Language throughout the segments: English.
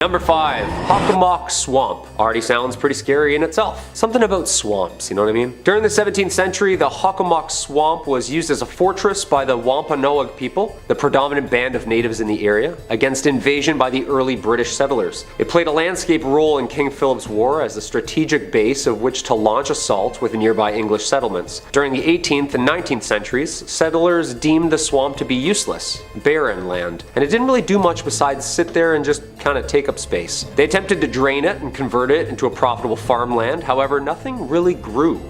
Number 5. Hockomock Swamp. Already sounds pretty scary in itself. Something about swamps, you know what I mean? During the 17th century, the Hockomock Swamp was used as a fortress by the Wampanoag people, the predominant band of natives in the area, against invasion by the early British settlers. It played a landscape role in King Philip's War as a strategic base of which to launch assaults with nearby English settlements. During the 18th and 19th centuries, settlers deemed the swamp to be useless, barren land, and it didn't really do much besides sit there and just kind of take up space. They attempted to drain it and convert it into a profitable farmland, however, nothing really grew.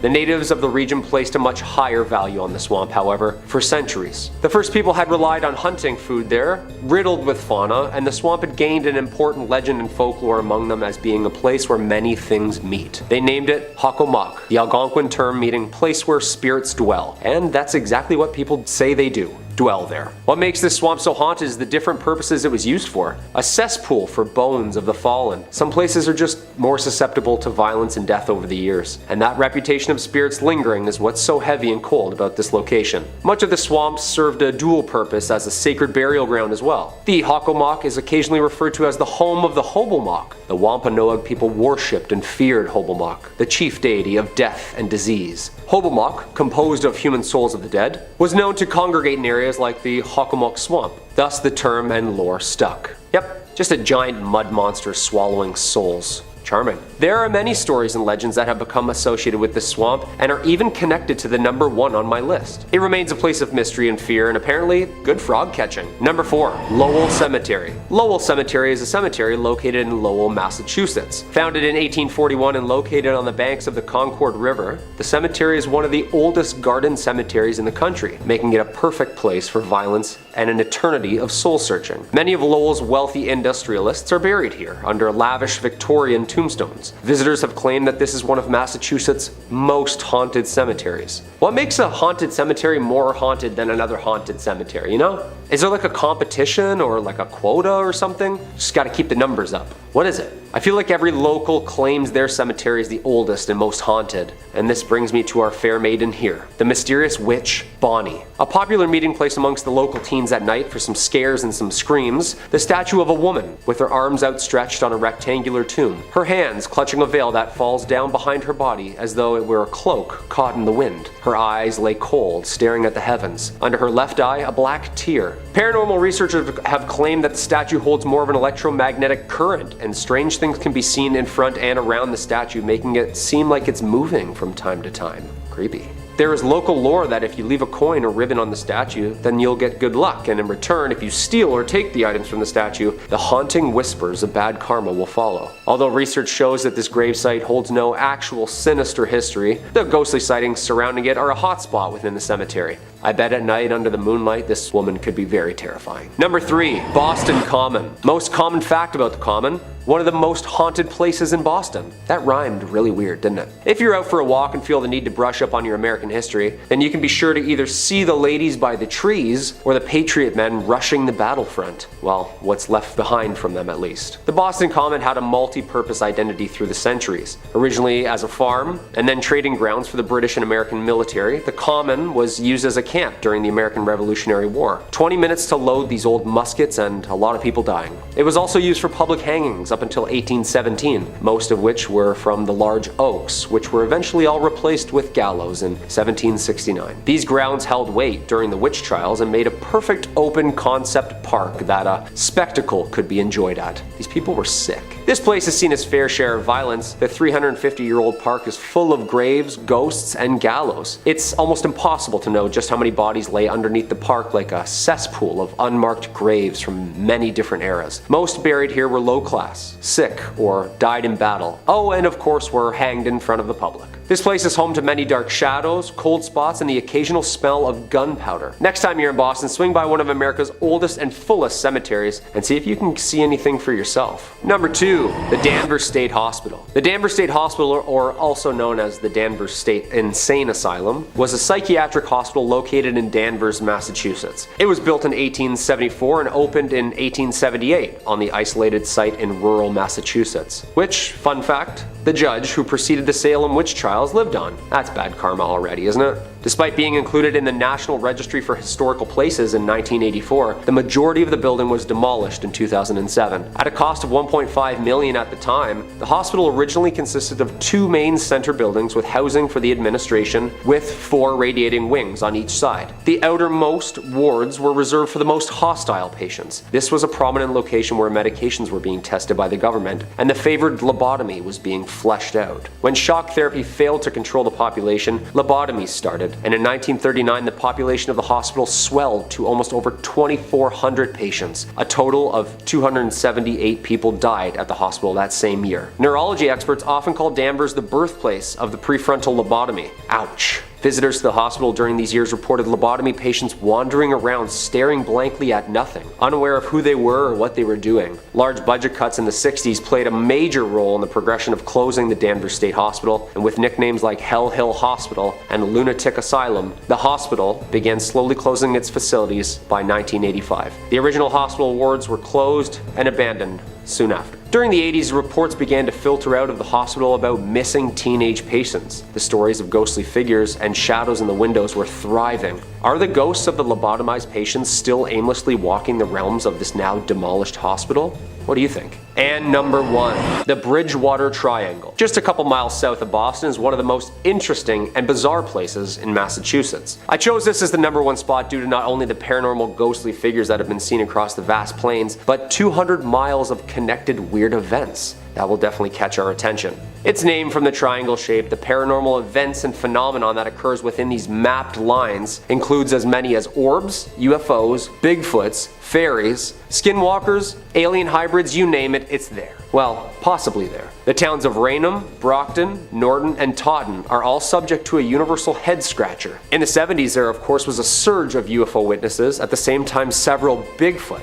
The natives of the region placed a much higher value on the swamp, however, for centuries. The first people had relied on hunting food there, riddled with fauna, and the swamp had gained an important legend and folklore among them as being a place where many things meet. They named it Hockomock, the Algonquin term meaning place where spirits dwell, and that's exactly what people say they do. Dwell there. What makes this swamp so haunted is the different purposes it was used for. A cesspool for bones of the fallen. Some places are just more susceptible to violence and death over the years, and that reputation of spirits lingering is what's so heavy and cold about this location. Much of the swamp served a dual purpose as a sacred burial ground as well. The Hockomock is occasionally referred to as the home of the Hockomock. The Wampanoag people worshipped and feared Hockomock, the chief deity of death and disease. Hockomock, composed of human souls of the dead, was known to congregate in areas like the Hockomock Swamp. Thus the term and lore stuck. Yep, just a giant mud monster swallowing souls. Charming. There are many stories and legends that have become associated with this swamp and are even connected to the number 1 on my list. It remains a place of mystery and fear and apparently good frog catching. Number 4. Lowell Cemetery. Lowell Cemetery is a cemetery located in Lowell, Massachusetts. Founded in 1841 and located on the banks of the Concord River, the cemetery is one of the oldest garden cemeteries in the country, making it a perfect place for violence and an eternity of soul searching. Many of Lowell's wealthy industrialists are buried here under lavish Victorian tombstones. Visitors have claimed that this is one of Massachusetts' most haunted cemeteries. What makes a haunted cemetery more haunted than another haunted cemetery, you know? Is there like a competition or like a quota or something? Just gotta keep the numbers up. What is it? I feel like every local claims their cemetery is the oldest and most haunted, and this brings me to our fair maiden here, the mysterious witch, Bonnie. A popular meeting place amongst the local teens at night for some scares and some screams, the statue of a woman with her arms outstretched on a rectangular tomb, her hands clutching a veil that falls down behind her body as though it were a cloak caught in the wind. Her eyes lay cold, staring at the heavens. Under her left eye, a black tear. Paranormal researchers have claimed that the statue holds more of an electromagnetic current, and strange things can be seen in front and around the statue, making it seem like it's moving from time to time. Creepy. There is local lore that if you leave a coin or ribbon on the statue, then you'll get good luck, and in return, if you steal or take the items from the statue, the haunting whispers of bad karma will follow. Although research shows that this gravesite holds no actual sinister history, the ghostly sightings surrounding it are a hotspot within the cemetery. I bet at night under the moonlight this woman could be very terrifying. Number 3. Boston Common. Most common fact about the Common, one of the most haunted places in Boston. That rhymed really weird, didn't it? If you're out for a walk and feel the need to brush up on your American history, then you can be sure to either see the ladies by the trees or the Patriot men rushing the battlefront. Well, what's left behind from them at least. The Boston Common had a multi-purpose identity through the centuries. Originally as a farm, and then trading grounds for the British and American military, the Common was used as a camp during the American Revolutionary War. 20 minutes to load these old muskets and a lot of people dying. It was also used for public hangings up until 1817, most of which were from the large oaks, which were eventually all replaced with gallows in 1769. These grounds held weight during the witch trials and made a perfect open concept park that a spectacle could be enjoyed at. These people were sick. This place has seen its fair share of violence. The 350-year-old park is full of graves, ghosts, and gallows. It's almost impossible to know just how many bodies lay underneath the park like a cesspool of unmarked graves from many different eras. Most buried here were low class, sick, or died in battle. Oh, and of course were hanged in front of the public. This place is home to many dark shadows, cold spots, and the occasional smell of gunpowder. Next time you're in Boston, swing by one of America's oldest and fullest cemeteries and see if you can see anything for yourself. Number 2. The Danvers State Hospital. The Danvers State Hospital, or also known as the Danvers State Insane Asylum, was a psychiatric hospital located in Danvers, Massachusetts. It was built in 1874 and opened in 1878 on the isolated site in rural Massachusetts, which, fun fact, the judge who preceded the Salem witch trials lived on. That's bad karma already, isn't it? Despite being included in the National Registry for Historical Places in 1984, the majority of the building was demolished in 2007. At a cost of $1.5 million at the time, the hospital originally consisted of 2 main center buildings with housing for the administration, with 4 radiating wings on each side. The outermost wards were reserved for the most hostile patients. This was a prominent location where medications were being tested by the government, and the favored lobotomy was being fleshed out. When shock therapy failed to control the population, lobotomies started, and in 1939 the population of the hospital swelled to almost over 2,400 patients. A total of 278 people died at the hospital that same year. Neurology experts often call Danvers the birthplace of the prefrontal lobotomy. Ouch. Visitors to the hospital during these years reported lobotomy patients wandering around staring blankly at nothing, unaware of who they were or what they were doing. Large budget cuts in the 60s played a major role in the progression of closing the Danvers State Hospital, and with nicknames like Hell Hill Hospital and Lunatic Asylum, the hospital began slowly closing its facilities by 1985. The original hospital wards were closed and abandoned soon after. During the 80s, reports began to filter out of the hospital about missing teenage patients. The stories of ghostly figures and shadows in the windows were thriving. Are the ghosts of the lobotomized patients still aimlessly walking the realms of this now demolished hospital? What do you think? And number 1, the Bridgewater Triangle. Just a couple miles south of Boston is one of the most interesting and bizarre places in Massachusetts. I chose this as the number 1 spot due to not only the paranormal ghostly figures that have been seen across the vast plains, but 200 miles of connected weird events that will definitely catch our attention. It's named from the triangle shape. The paranormal events and phenomenon that occurs within these mapped lines includes as many as orbs, UFOs, Bigfoots, fairies, skinwalkers, alien hybrids, you name it, it's there. Well, possibly there. The towns of Raynham, Brockton, Norton, and Taunton are all subject to a universal head scratcher. In the 70s, there of course was a surge of UFO witnesses, at the same time several Bigfoot.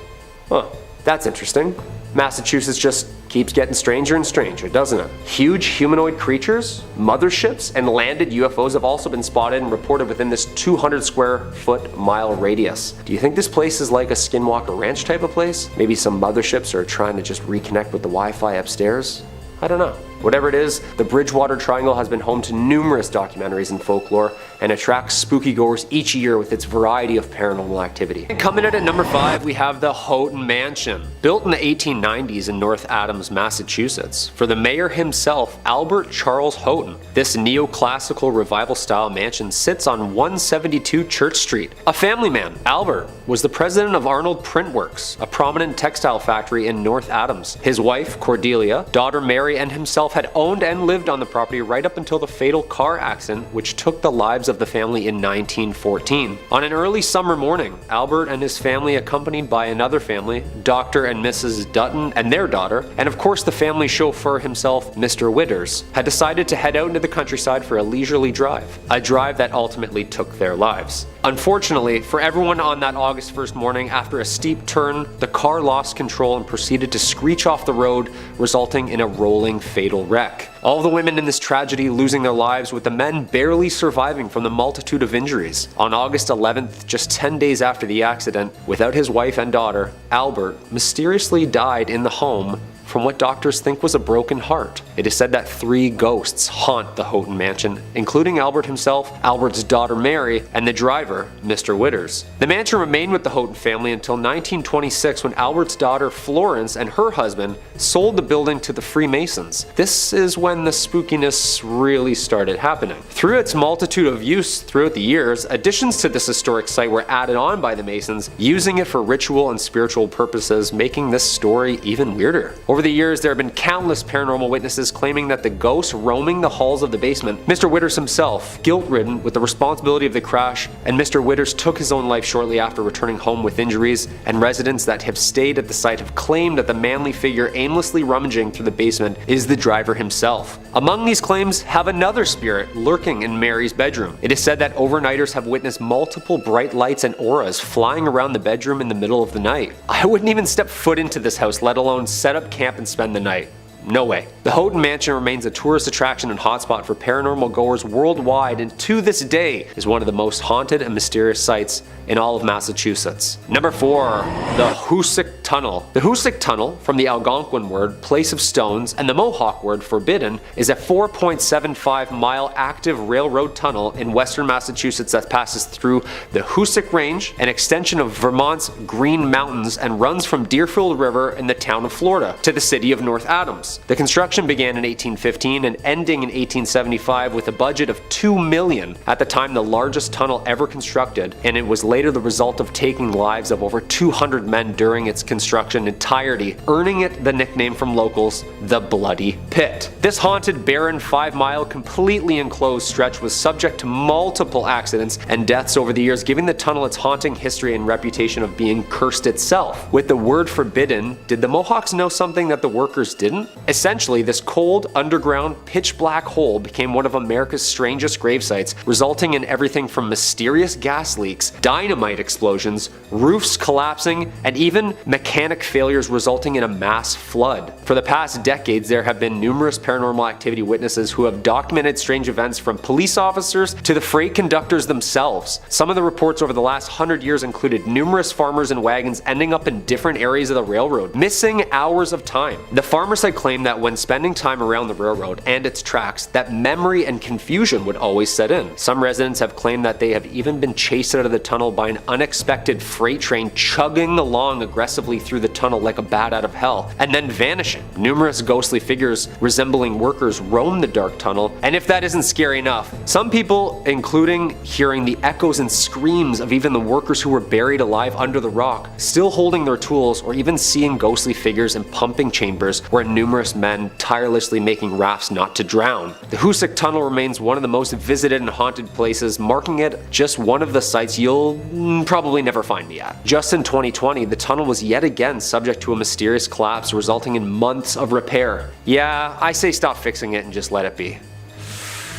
Huh, that's interesting. Massachusetts just keeps getting stranger and stranger, doesn't it? Huge humanoid creatures, motherships, and landed UFOs have also been spotted and reported within this 200 square foot mile radius. Do you think this place is like a Skinwalker Ranch type of place? Maybe some motherships are trying to just reconnect with the Wi-Fi upstairs? I don't know. Whatever it is, the Bridgewater Triangle has been home to numerous documentaries and folklore and attracts spooky goers each year with its variety of paranormal activity. And coming in at number 5, we have the Houghton Mansion. Built in the 1890s in North Adams, Massachusetts, for the mayor himself, Albert Charles Houghton. This neoclassical revival-style mansion sits on 172 Church Street. A family man, Albert was the president of Arnold Print Works, a prominent textile factory in North Adams. His wife, Cordelia, daughter Mary, and himself had owned and lived on the property right up until the fatal car accident which took the lives of the family in 1914. On an early summer morning, Albert and his family, accompanied by another family, Dr. and Mrs. Dutton and their daughter, and of course the family chauffeur himself, Mr. Witters, had decided to head out into the countryside for a leisurely drive, a drive that ultimately took their lives. Unfortunately, for everyone on that August 1st morning, after a steep turn, the car lost control and proceeded to screech off the road, resulting in a rolling fatal wreck. All the women in this tragedy losing their lives, with the men barely surviving from the multitude of injuries. On August 11th, just 10 days after the accident, without his wife and daughter, Albert mysteriously died in the home from what doctors think was a broken heart. It is said that 3 ghosts haunt the Houghton Mansion, including Albert himself, Albert's daughter Mary, and the driver, Mr. Witters. The mansion remained with the Houghton family until 1926, when Albert's daughter Florence and her husband sold the building to the Freemasons. This is when the spookiness really started happening. Through its multitude of use throughout the years, additions to this historic site were added on by the Masons, using it for ritual and spiritual purposes, making this story even weirder. Over the years, there have been countless paranormal witnesses claiming that the ghosts roaming the halls of the basement, Mr. Witters himself, guilt-ridden with the responsibility of the crash, and Mr. Witters took his own life shortly after returning home with injuries, and residents that have stayed at the site have claimed that the manly figure aimlessly rummaging through the basement is the driver himself. Among these claims have another spirit lurking in Mary's bedroom. It is said that overnighters have witnessed multiple bright lights and auras flying around the bedroom in the middle of the night. I wouldn't even step foot into this house, let alone set up camp and spend the night. No way. The Houghton Mansion remains a tourist attraction and hotspot for paranormal goers worldwide, and to this day is one of the most haunted and mysterious sites in all of Massachusetts. Number 4. The Hockomock Tunnel. The Hockomock Tunnel, from the Algonquin word place of stones and the Mohawk word forbidden, is a 4.75-mile active railroad tunnel in western Massachusetts that passes through the Hockomock Range, an extension of Vermont's Green Mountains, and runs from Deerfield River in the town of Florida to the city of North Adams. The construction began in 1815 and ending in 1875 with a budget of $2 million, at the time the largest tunnel ever constructed, and it was later the result of taking lives of over 200 men during its construction entirety, earning it the nickname from locals, the Bloody Pit. This haunted, barren, 5-mile, completely enclosed stretch was subject to multiple accidents and deaths over the years, giving the tunnel its haunting history and reputation of being cursed itself. With the word forbidden, did the Mohawks know something that the workers didn't? Essentially, this cold, underground, pitch-black hole became one of America's strangest grave sites, resulting in everything from mysterious gas leaks, dynamite explosions, roofs collapsing, and even mechanic failures resulting in a mass flood. For the past decades, there have been numerous paranormal activity witnesses who have documented strange events, from police officers to the freight conductors themselves. Some of the reports over the last 100 years included numerous farmers and wagons ending up in different areas of the railroad, missing hours of time. The farmers had claimed that when spending time around the railroad and its tracks, that memory and confusion would always set in. Some residents have claimed that they have even been chased out of the tunnel by an unexpected freight train chugging along aggressively through the tunnel like a bat out of hell, and then vanishing. Numerous ghostly figures resembling workers roam the dark tunnel, and if that isn't scary enough, some people, including hearing the echoes and screams of even the workers who were buried alive under the rock, still holding their tools, or even seeing ghostly figures in pumping chambers where numerous men tirelessly making rafts not to drown. The Hockomock Tunnel remains one of the most visited and haunted places, marking it just one of the sites you'll probably never find me at. Just in 2020, the tunnel was yet again subject to a mysterious collapse, resulting in months of repair. Yeah, I say stop fixing it and just let it be.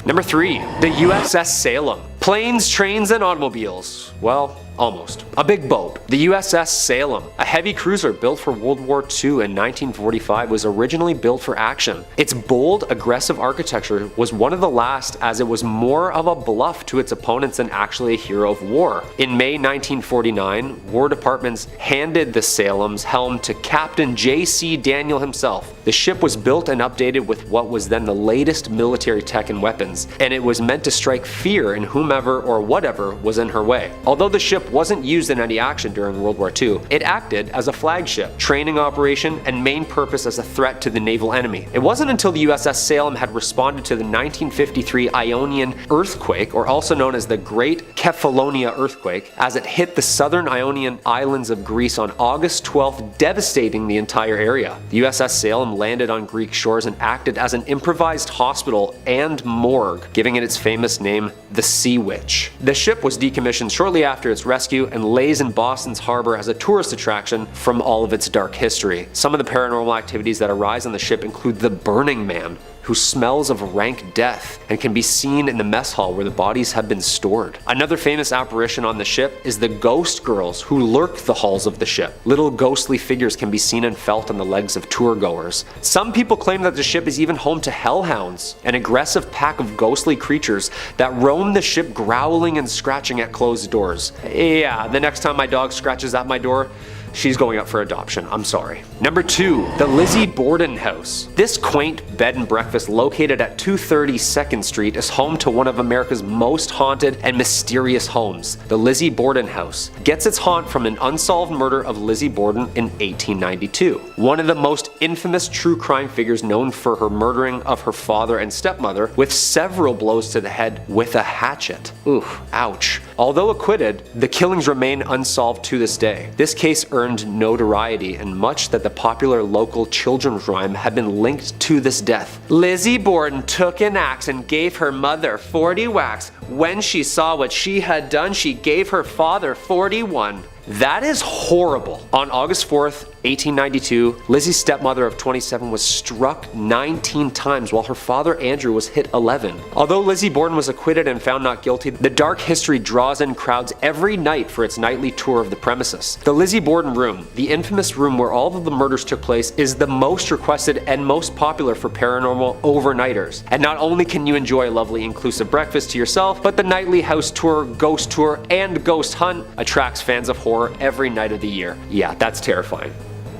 Number 3. The USS Salem. Planes, trains, and automobiles. Well, almost. A big boat. The USS Salem, a heavy cruiser built for World War II in 1945, was originally built for action. Its bold, aggressive architecture was one of the last, as it was more of a bluff to its opponents than actually a hero of war. In May 1949, War Departments handed the Salem's helm to Captain J.C. Daniel himself. The ship was built and updated with what was then the latest military tech and weapons, and it was meant to strike fear in whomever or whatever was in her way. Although the ship wasn't used in any action during World War II, it acted as a flagship, training operation, and main purpose as a threat to the naval enemy. It wasn't until the USS Salem had responded to the 1953 Ionian earthquake, or also known as the Great Kefalonia earthquake, as it hit the southern Ionian islands of Greece on August 12th, devastating the entire area. The USS Salem landed on Greek shores and acted as an improvised hospital and morgue, giving it its famous name, the Sea Witch. The ship was decommissioned shortly after its rescue and lays in Boston's harbor as a tourist attraction from all of its dark history. Some of the paranormal activities that arise on the ship include the Burning Man, who smells of rank death and can be seen in the mess hall where the bodies have been stored. Another famous apparition on the ship is the ghost girls who lurk the halls of the ship. Little ghostly figures can be seen and felt on the legs of tour goers. Some people claim that the ship is even home to hellhounds, an aggressive pack of ghostly creatures that roam the ship, growling and scratching at closed doors. Yeah, the next time my dog scratches at my door, she's going up for adoption, I'm sorry. Number 2, the Lizzie Borden house. This quaint bed and breakfast located at 230 2nd Street is home to one of America's most haunted and mysterious homes. The Lizzie Borden house gets its haunt from an unsolved murder of Lizzie Borden in 1892. One of the most infamous true crime figures, known for her murdering of her father and stepmother with several blows to the head with a hatchet. Oof, ouch. Although acquitted, the killings remain unsolved to this day. This case earned notoriety, and much that the popular local children's rhyme had been linked to this death. Lizzie Borden took an axe and gave her mother 40 whacks When she saw what she had done, she gave her father 41. That is horrible. On August 4th, 1892, Lizzie's stepmother of 27 was struck 19 times while her father Andrew was hit 11. Although Lizzie Borden was acquitted and found not guilty, the dark history draws in crowds every night for its nightly tour of the premises. The Lizzie Borden room, the infamous room where all of the murders took place, is the most requested and most popular for paranormal overnighters. And not only can you enjoy a lovely inclusive breakfast to yourself, but the nightly house tour, ghost tour, and ghost hunt attracts fans of horror every night of the year. Yeah, that's terrifying.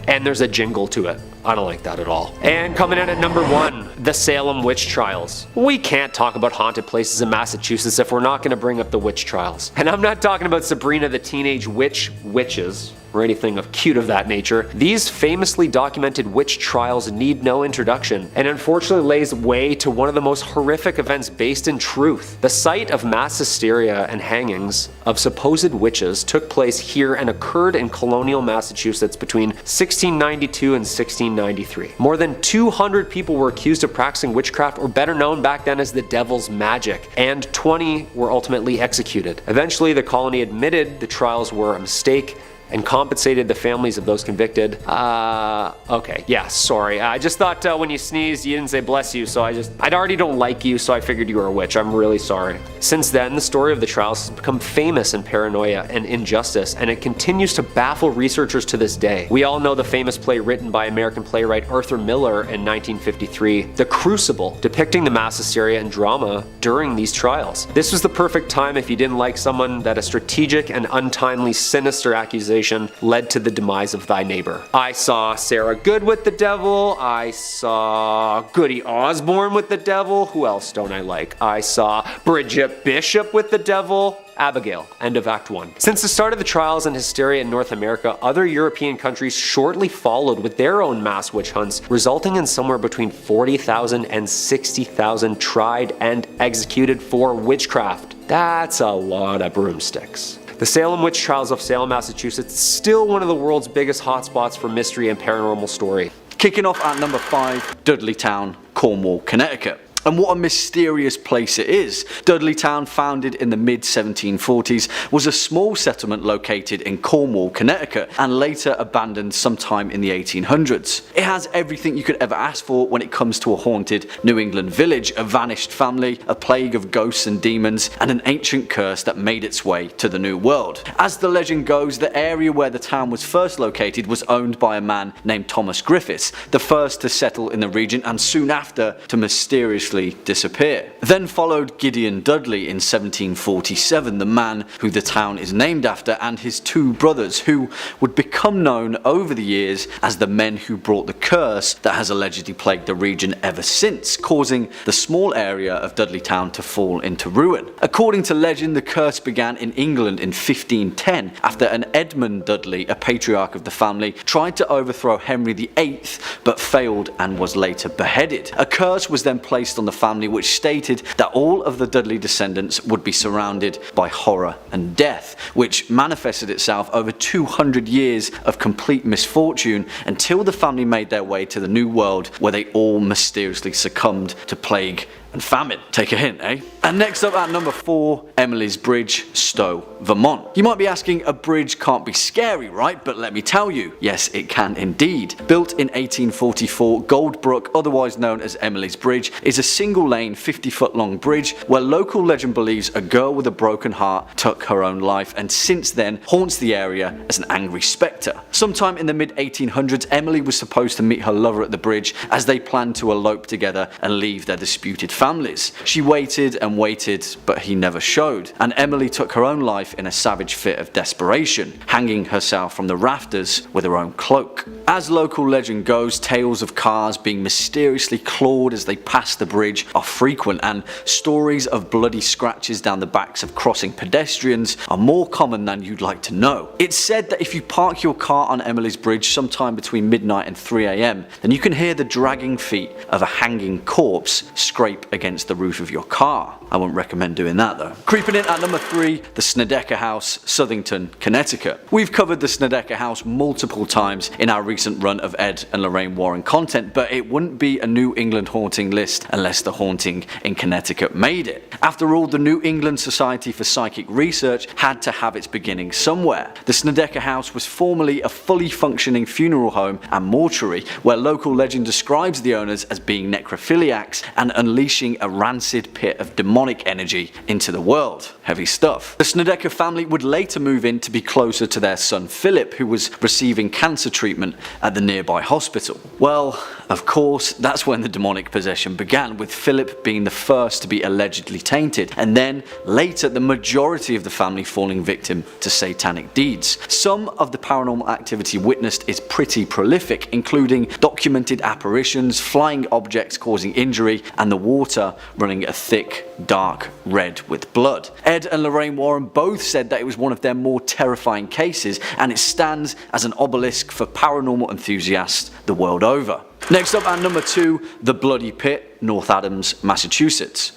And there's a jingle to it. I don't like that at all. And coming in at number 1, the Salem Witch Trials. We can't talk about haunted places in Massachusetts if we're not going to bring up the witch trials. And I'm not talking about Sabrina the Teenage Witches, or anything of cute of that nature. These famously documented witch trials need no introduction, and unfortunately lays way to one of the most horrific events based in truth. The site of mass hysteria and hangings of supposed witches took place here and occurred in colonial Massachusetts between 1692 and 1693. More than 200 people were accused of practicing witchcraft, or better known back then as the devil's magic, and 20 were ultimately executed. Eventually, the colony admitted the trials were a mistake and compensated the families of those convicted. Okay, yeah, sorry. I just thought when you sneezed, you didn't say bless you, so I already don't like you, so I figured you were a witch. I'm really sorry. Since then, the story of the trials has become famous in paranoia and injustice, and it continues to baffle researchers to this day. We all know the famous play written by American playwright Arthur Miller in 1953, The Crucible, depicting the mass hysteria and drama during these trials. This was the perfect time if you didn't like someone that a strategic and untimely sinister accusation led to the demise of thy neighbor. I saw Sarah Good with the devil. I saw Goody Osborne with the devil. Who else don't I like? I saw Bridget Bishop with the devil. Abigail. End of Act 1. Since the start of the trials and hysteria in North America, other European countries shortly followed with their own mass witch hunts, resulting in somewhere between 40,000 and 60,000 tried and executed for witchcraft. That's a lot of broomsticks. The Salem Witch Trials of Salem, Massachusetts is still one of the world's biggest hotspots for mystery and paranormal story. Kicking off at number 5, Dudleytown, Cornwall, Connecticut. And what a mysterious place it is. Dudleytown, founded in the mid-1740s, was a small settlement located in Cornwall, Connecticut, and later abandoned sometime in the 1800s. It has everything you could ever ask for when it comes to a haunted New England village: a vanished family, a plague of ghosts and demons, and an ancient curse that made its way to the New World. As the legend goes, the area where the town was first located was owned by a man named Thomas Griffiths, the first to settle in the region and soon after to mysteriously disappear. Then followed Gideon Dudley in 1747, the man who the town is named after, and his 2 brothers, who would become known over the years as the men who brought the curse that has allegedly plagued the region ever since, causing the small area of Dudleytown to fall into ruin. According to legend, the curse began in England in 1510 after an Edmund Dudley, a patriarch of the family, tried to overthrow Henry VIII but failed and was later beheaded. A curse was then placed on the family which stated that all of the Dudley descendants would be surrounded by horror and death, which manifested itself over 200 years of complete misfortune until the family made their way to the New World, where they all mysteriously succumbed to plague and famine. Take a hint, eh? And next up at number 4, Emily's Bridge, Stowe, Vermont. You might be asking, a bridge can't be scary, right? But let me tell you, yes it can indeed. Built in 1844, Goldbrook, otherwise known as Emily's Bridge, is a single lane 50-foot long bridge where local legend believes a girl with a broken heart took her own life and since then haunts the area as an angry spectre. Sometime in the mid-1800s, Emily was supposed to meet her lover at the bridge as they planned to elope together and leave their disputed families. She waited and waited, but he never showed, and Emily took her own life in a savage fit of desperation, hanging herself from the rafters with her own cloak. As local legend goes, tales of cars being mysteriously clawed as they pass the bridge are frequent, and stories of bloody scratches down the backs of crossing pedestrians are more common than you'd like to know. It's said that if you park your car on Emily's Bridge sometime between midnight and 3 AM, then you can hear the dragging feet of a hanging corpse scrape against the roof of your car. I wouldn't recommend doing that though. Creeping in at number 3, the Snedeker House, Southington, Connecticut. We've covered the Snedeker House multiple times in our recent run of Ed and Lorraine Warren content, but it wouldn't be a New England haunting list unless the haunting in Connecticut made it. After all, the New England Society for Psychic Research had to have its beginning somewhere. The Snedeker House was formerly a fully functioning funeral home and mortuary, where local legend describes the owners as being necrophiliacs and unleashing a rancid pit of demonic energy into the world. Heavy stuff. The Snedeker family would later move in to be closer to their son Philip, who was receiving cancer treatment at the nearby hospital. Well, of course, that's when the demonic possession began, with Philip being the first to be allegedly tainted, and then later the majority of the family falling victim to satanic deeds. Some of the paranormal activity witnessed is pretty prolific, including documented apparitions, flying objects causing injury, and the water running a thick, dark red with blood. Ed and Lorraine Warren both said that it was one of their more terrifying cases, and it stands as an obelisk for paranormal enthusiasts the world over. Next up at number 2, the Bloody Pit, North Adams, Massachusetts.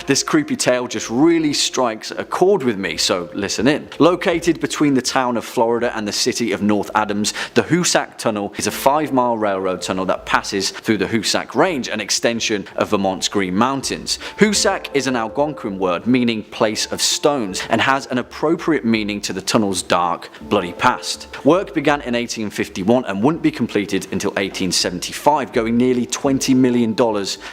This creepy tale just really strikes a chord with me, so listen in. Located between the town of Florida and the city of North Adams, the Hoosac Tunnel is a 5-mile railroad tunnel that passes through the Hoosac Range, an extension of Vermont's Green Mountains. Hoosac is an Algonquin word meaning place of stones, and has an appropriate meaning to the tunnel's dark, bloody past. Work began in 1851 and wouldn't be completed until 1875, going nearly $20 million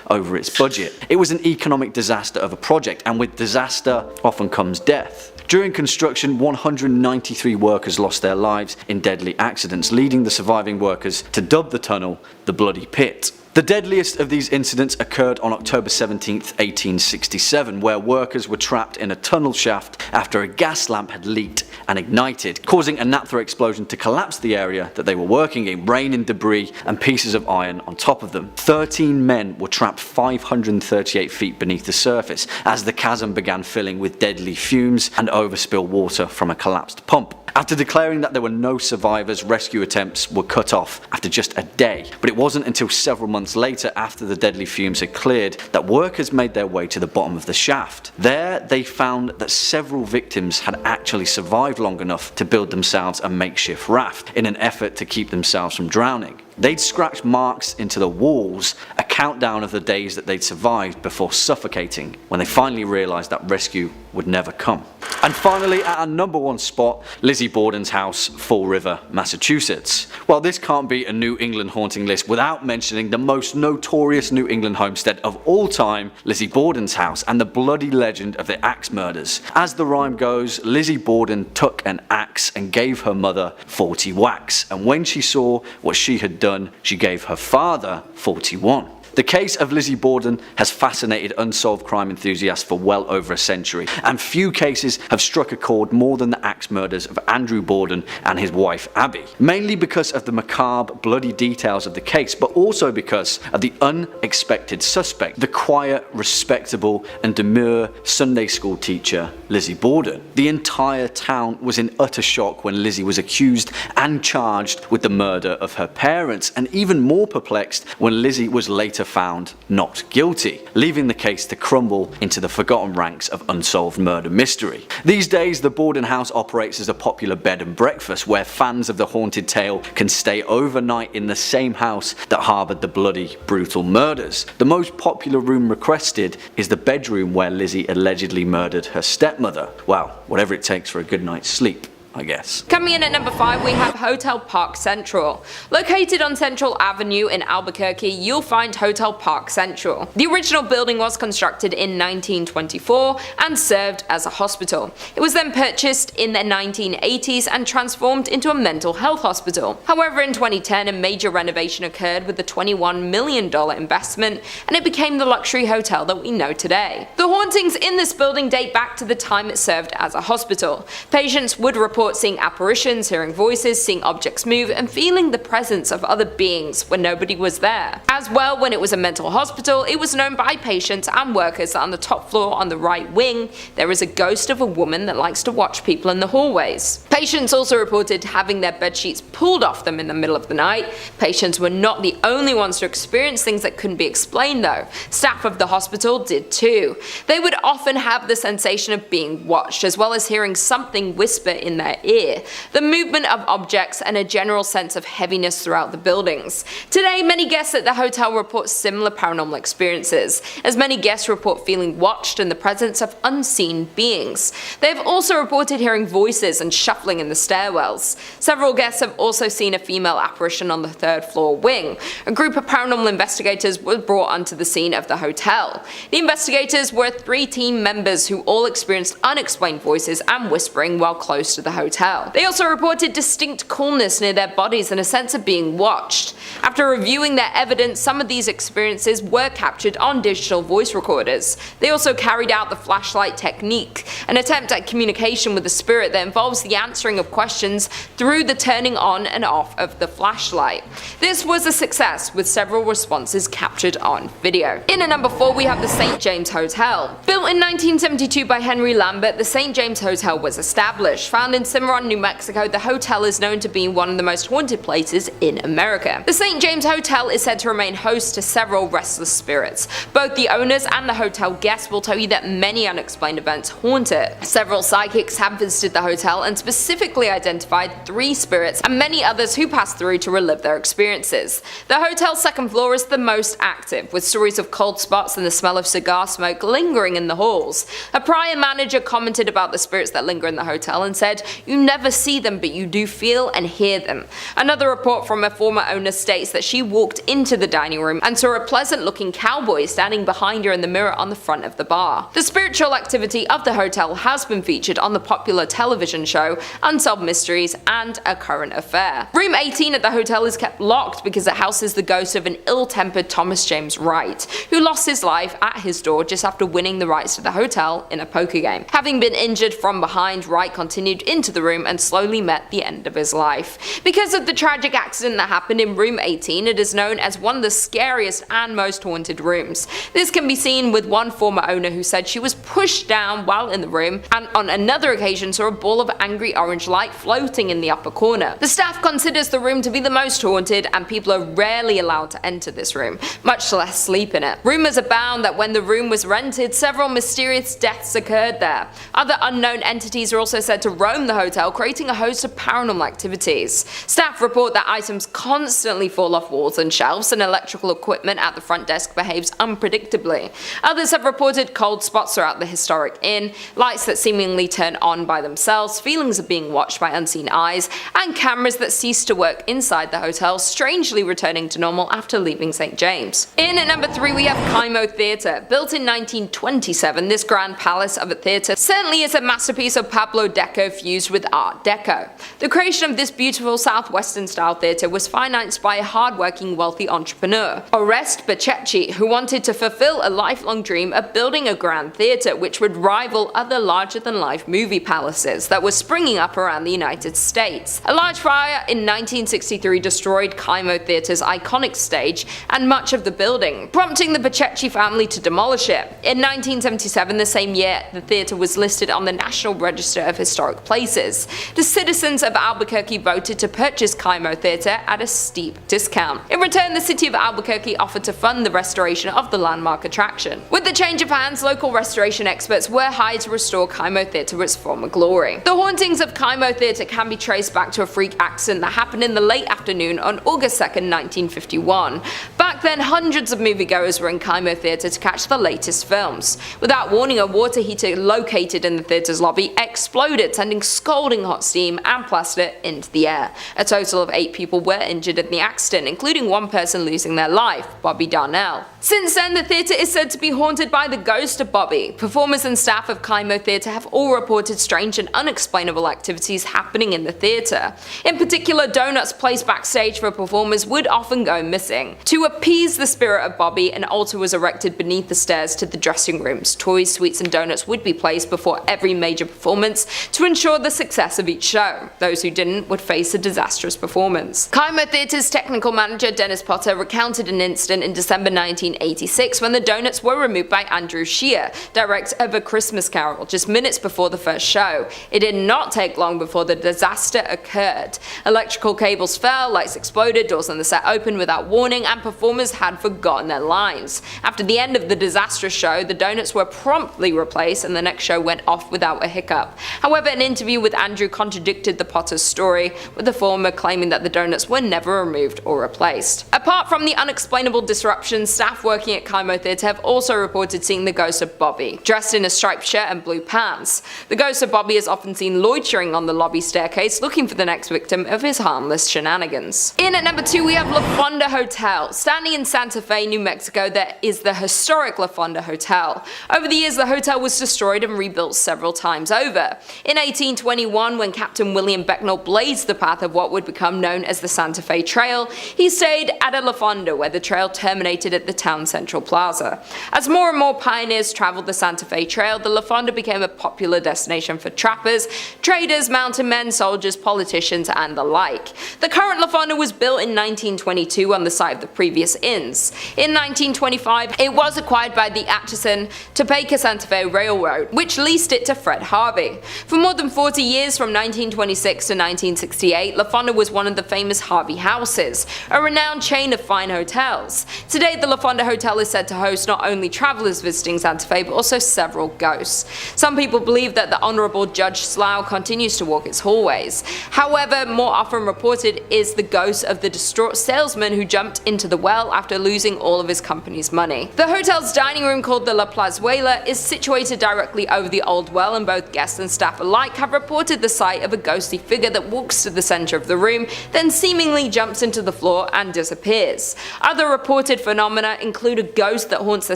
over its budget. It was an economic disaster of a project, and with disaster often comes death. During construction, 193 workers lost their lives in deadly accidents, leading the surviving workers to dub the tunnel the Bloody Pit. The deadliest of these incidents occurred on October 17, 1867, where workers were trapped in a tunnel shaft after a gas lamp had leaked and ignited, causing a naphtha explosion to collapse the area that they were working in, raining debris and pieces of iron on top of them. 13 men were trapped 538 feet beneath the surface as the chasm began filling with deadly fumes and overspill water from a collapsed pump. After declaring that there were no survivors, rescue attempts were cut off after just a day, but it wasn't until several months later, after the deadly fumes had cleared, that workers made their way to the bottom of the shaft. There they found that several victims had actually survived long enough to build themselves a makeshift raft in an effort to keep themselves from drowning. They'd scratched marks into the walls, a countdown of the days that they'd survived before suffocating, when they finally realised that rescue would never come. And finally, at our number 1 spot, Lizzie Borden's house, Fall River, Massachusetts. Well, this can't be a New England haunting list without mentioning the most notorious New England homestead of all time, Lizzie Borden's house, and the bloody legend of the axe murders. As the rhyme goes, Lizzie Borden took an axe and gave her mother 40 whacks, and when she saw what she had done, she gave her father 41. The case of Lizzie Borden has fascinated unsolved crime enthusiasts for well over a century, and few cases have struck a chord more than the axe murders of Andrew Borden and his wife Abby. Mainly because of the macabre, bloody details of the case, but also because of the unexpected suspect, the quiet, respectable and demure Sunday school teacher Lizzie Borden. The entire town was in utter shock when Lizzie was accused and charged with the murder of her parents, and even more perplexed when Lizzie was later found not guilty, leaving the case to crumble into the forgotten ranks of unsolved murder mystery. These days, the Borden house operates as a popular bed and breakfast where fans of the haunted tale can stay overnight in the same house that harboured the bloody, brutal murders. The most popular room requested is the bedroom where Lizzie allegedly murdered her stepmother. Well, whatever it takes for a good night's sleep, I guess. Coming in at number 5, we have Hotel Park Central. Located on Central Avenue in Albuquerque, you'll find Hotel Park Central. The original building was constructed in 1924 and served as a hospital. It was then purchased in the 1980s and transformed into a mental health hospital. However, in 2010, a major renovation occurred with a $21 million investment, and it became the luxury hotel that we know today. The hauntings in this building date back to the time it served as a hospital. Patients would report report seeing apparitions, hearing voices, seeing objects move, and feeling the presence of other beings when nobody was there. As well, when it was a mental hospital, it was known by patients and workers that on the top floor on the right wing, there is a ghost of a woman that likes to watch people in the hallways. Patients also reported having their bedsheets pulled off them in the middle of the night. Patients were not the only ones to experience things that couldn't be explained though. Staff of the hospital did too. They would often have the sensation of being watched, as well as hearing something whisper in their ear, the movement of objects, and a general sense of heaviness throughout the buildings. Today, many guests at the hotel report similar paranormal experiences, as many guests report feeling watched in the presence of unseen beings. They have also reported hearing voices and shuffling in the stairwells. Several guests have also seen a female apparition on the third floor wing. A group of paranormal investigators were brought onto the scene of the hotel. The investigators were 3 team members who all experienced unexplained voices and whispering while close to the hotel. They also reported distinct coolness near their bodies and a sense of being watched. After reviewing their evidence, some of these experiences were captured on digital voice recorders. They also carried out the flashlight technique, an attempt at communication with the spirit that involves the answering of questions through the turning on and off of the flashlight. This was a success, with several responses captured on video. In at number 4, we have the St. James Hotel. Built in 1972 by Henry Lambert, the St. James Hotel was established. Found in Cimarron, New Mexico, the hotel is known to be one of the most haunted places in America. The St. James Hotel is said to remain host to several restless spirits. Both the owners and the hotel guests will tell you that many unexplained events haunt it. Several psychics have visited the hotel and specifically identified 3 spirits and many others who passed through to relive their experiences. The hotel's second floor is the most active, with stories of cold spots and the smell of cigar smoke lingering in the halls. A prior manager commented about the spirits that linger in the hotel and said, "You never see them, but you do feel and hear them." Another report from a former owner states that she walked into the dining room and saw a pleasant-looking cowboy standing behind her in the mirror on the front of the bar. The spiritual activity of the hotel has been featured on the popular television show Unsolved Mysteries and A Current Affair. Room 18 at the hotel is kept locked because it houses the ghost of an ill-tempered Thomas James Wright, who lost his life at his door just after winning the rights to the hotel in a poker game. Having been injured from behind, Wright continued into the room and slowly met the end of his life. Because of the tragic accident that happened in room 18, it is known as one of the scariest and most haunted rooms. This can be seen with one former owner who said she was pushed down while in the room, and on another occasion saw a ball of angry orange light floating in the upper corner. The staff considers the room to be the most haunted, and people are rarely allowed to enter this room, much less sleep in it. Rumors abound that when the room was rented, several mysterious deaths occurred there. Other unknown entities are also said to roam the hotel, creating a host of paranormal activities. Staff report that items constantly fall off walls and shelves, and electrical equipment at the front desk behaves unpredictably. Others have reported cold spots throughout the historic inn, lights that seemingly turn on by themselves, feelings of being watched by unseen eyes, and cameras that cease to work inside the hotel, strangely returning to normal after leaving St. James. In at number 3, we have Hockomock Theatre. Built in 1927, this grand palace of a theatre certainly is a masterpiece of Pablo Deco fused with Art Deco. The creation of this beautiful southwestern style theatre was financed by a hardworking wealthy entrepreneur, Oreste Bacecchi, who wanted to fulfill a lifelong dream of building a grand theatre which would rival other larger-than-life movie palaces that were springing up around the United States. A large fire in 1963 destroyed Hockomock Theatre's iconic stage and much of the building, prompting the Bacecchi family to demolish it. In 1977, the same year, the theatre was listed on the National Register of Historic Places. The citizens of Albuquerque voted to purchase Hockomock Theatre at a steep discount. In return, the city of Albuquerque offered to fund the restoration of the landmark attraction. With the change of hands, local restoration experts were hired to restore Hockomock Theatre to its former glory. The hauntings of Hockomock Theatre can be traced back to a freak accident that happened in the late afternoon on August 2nd, 1951. Back then, hundreds of moviegoers were in Hockomock Theatre to catch the latest films. Without warning, a water heater located in the theatre's lobby exploded, sending scalding hot steam and plaster into the air. A total of 8 people were injured in the accident, including one person losing their life, Bobby Darnell. Since then, the theatre is said to be haunted by the ghost of Bobby. Performers and staff of Hockomock Theatre have all reported strange and unexplainable activities happening in the theatre. In particular, donuts placed backstage for performers would often go missing. To appease the spirit of Bobby, an altar was erected beneath the stairs to the dressing rooms. Toys, sweets and donuts would be placed before every major performance to ensure the the success of each show. Those who didn't would face a disastrous performance. Kymo Theatre's technical manager Dennis Potter recounted an incident in December 1986 when the donuts were removed by Andrew Shear, director of A Christmas Carol, just minutes before the first show. It did not take long before the disaster occurred. Electrical cables fell, lights exploded, doors on the set opened without warning, and performers had forgotten their lines. After the end of the disastrous show, the donuts were promptly replaced and the next show went off without a hiccup. However, an interview with Andrew contradicted the Potter's story, with the former claiming that the donuts were never removed or replaced. Apart from the unexplainable disruptions, staff working at Kymo Theatre have also reported seeing the ghost of Bobby, dressed in a striped shirt and blue pants. The ghost of Bobby is often seen loitering on the lobby staircase looking for the next victim of his harmless shenanigans. In at number 2 we have La Fonda Hotel. Standing in Santa Fe, New Mexico, there is the historic La Fonda Hotel. Over the years the hotel was destroyed and rebuilt several times over. In 1821, when Captain William Becknell blazed the path of what would become known as the Santa Fe Trail, he stayed at a La Fonda where the trail terminated at the town central plaza. As more and more pioneers traveled the Santa Fe Trail, the La Fonda became a popular destination for trappers, traders, mountain men, soldiers, politicians, and the like. The current La Fonda was built in 1922 on the site of the previous inns. In 1925, it was acquired by the Atchison, Topeka Santa Fe Railroad, which leased it to Fred Harvey. For more than 40 years, from 1926 to 1968, La Fonda was one of the famous Harvey houses, a renowned chain of fine hotels. Today, the La Fonda Hotel is said to host not only travelers visiting Santa Fe, but also several ghosts. Some people believe that the Honorable Judge Slough continues to walk its hallways. However, more often reported is the ghost of the distraught salesman who jumped into the well after losing all of his company's money. The hotel's dining room, called the La Plazuela, is situated directly over the old well, and both guests and staff alike have reported the sight of a ghostly figure that walks to the center of the room, then seemingly jumps into the floor and disappears. Other reported phenomena include a ghost that haunts the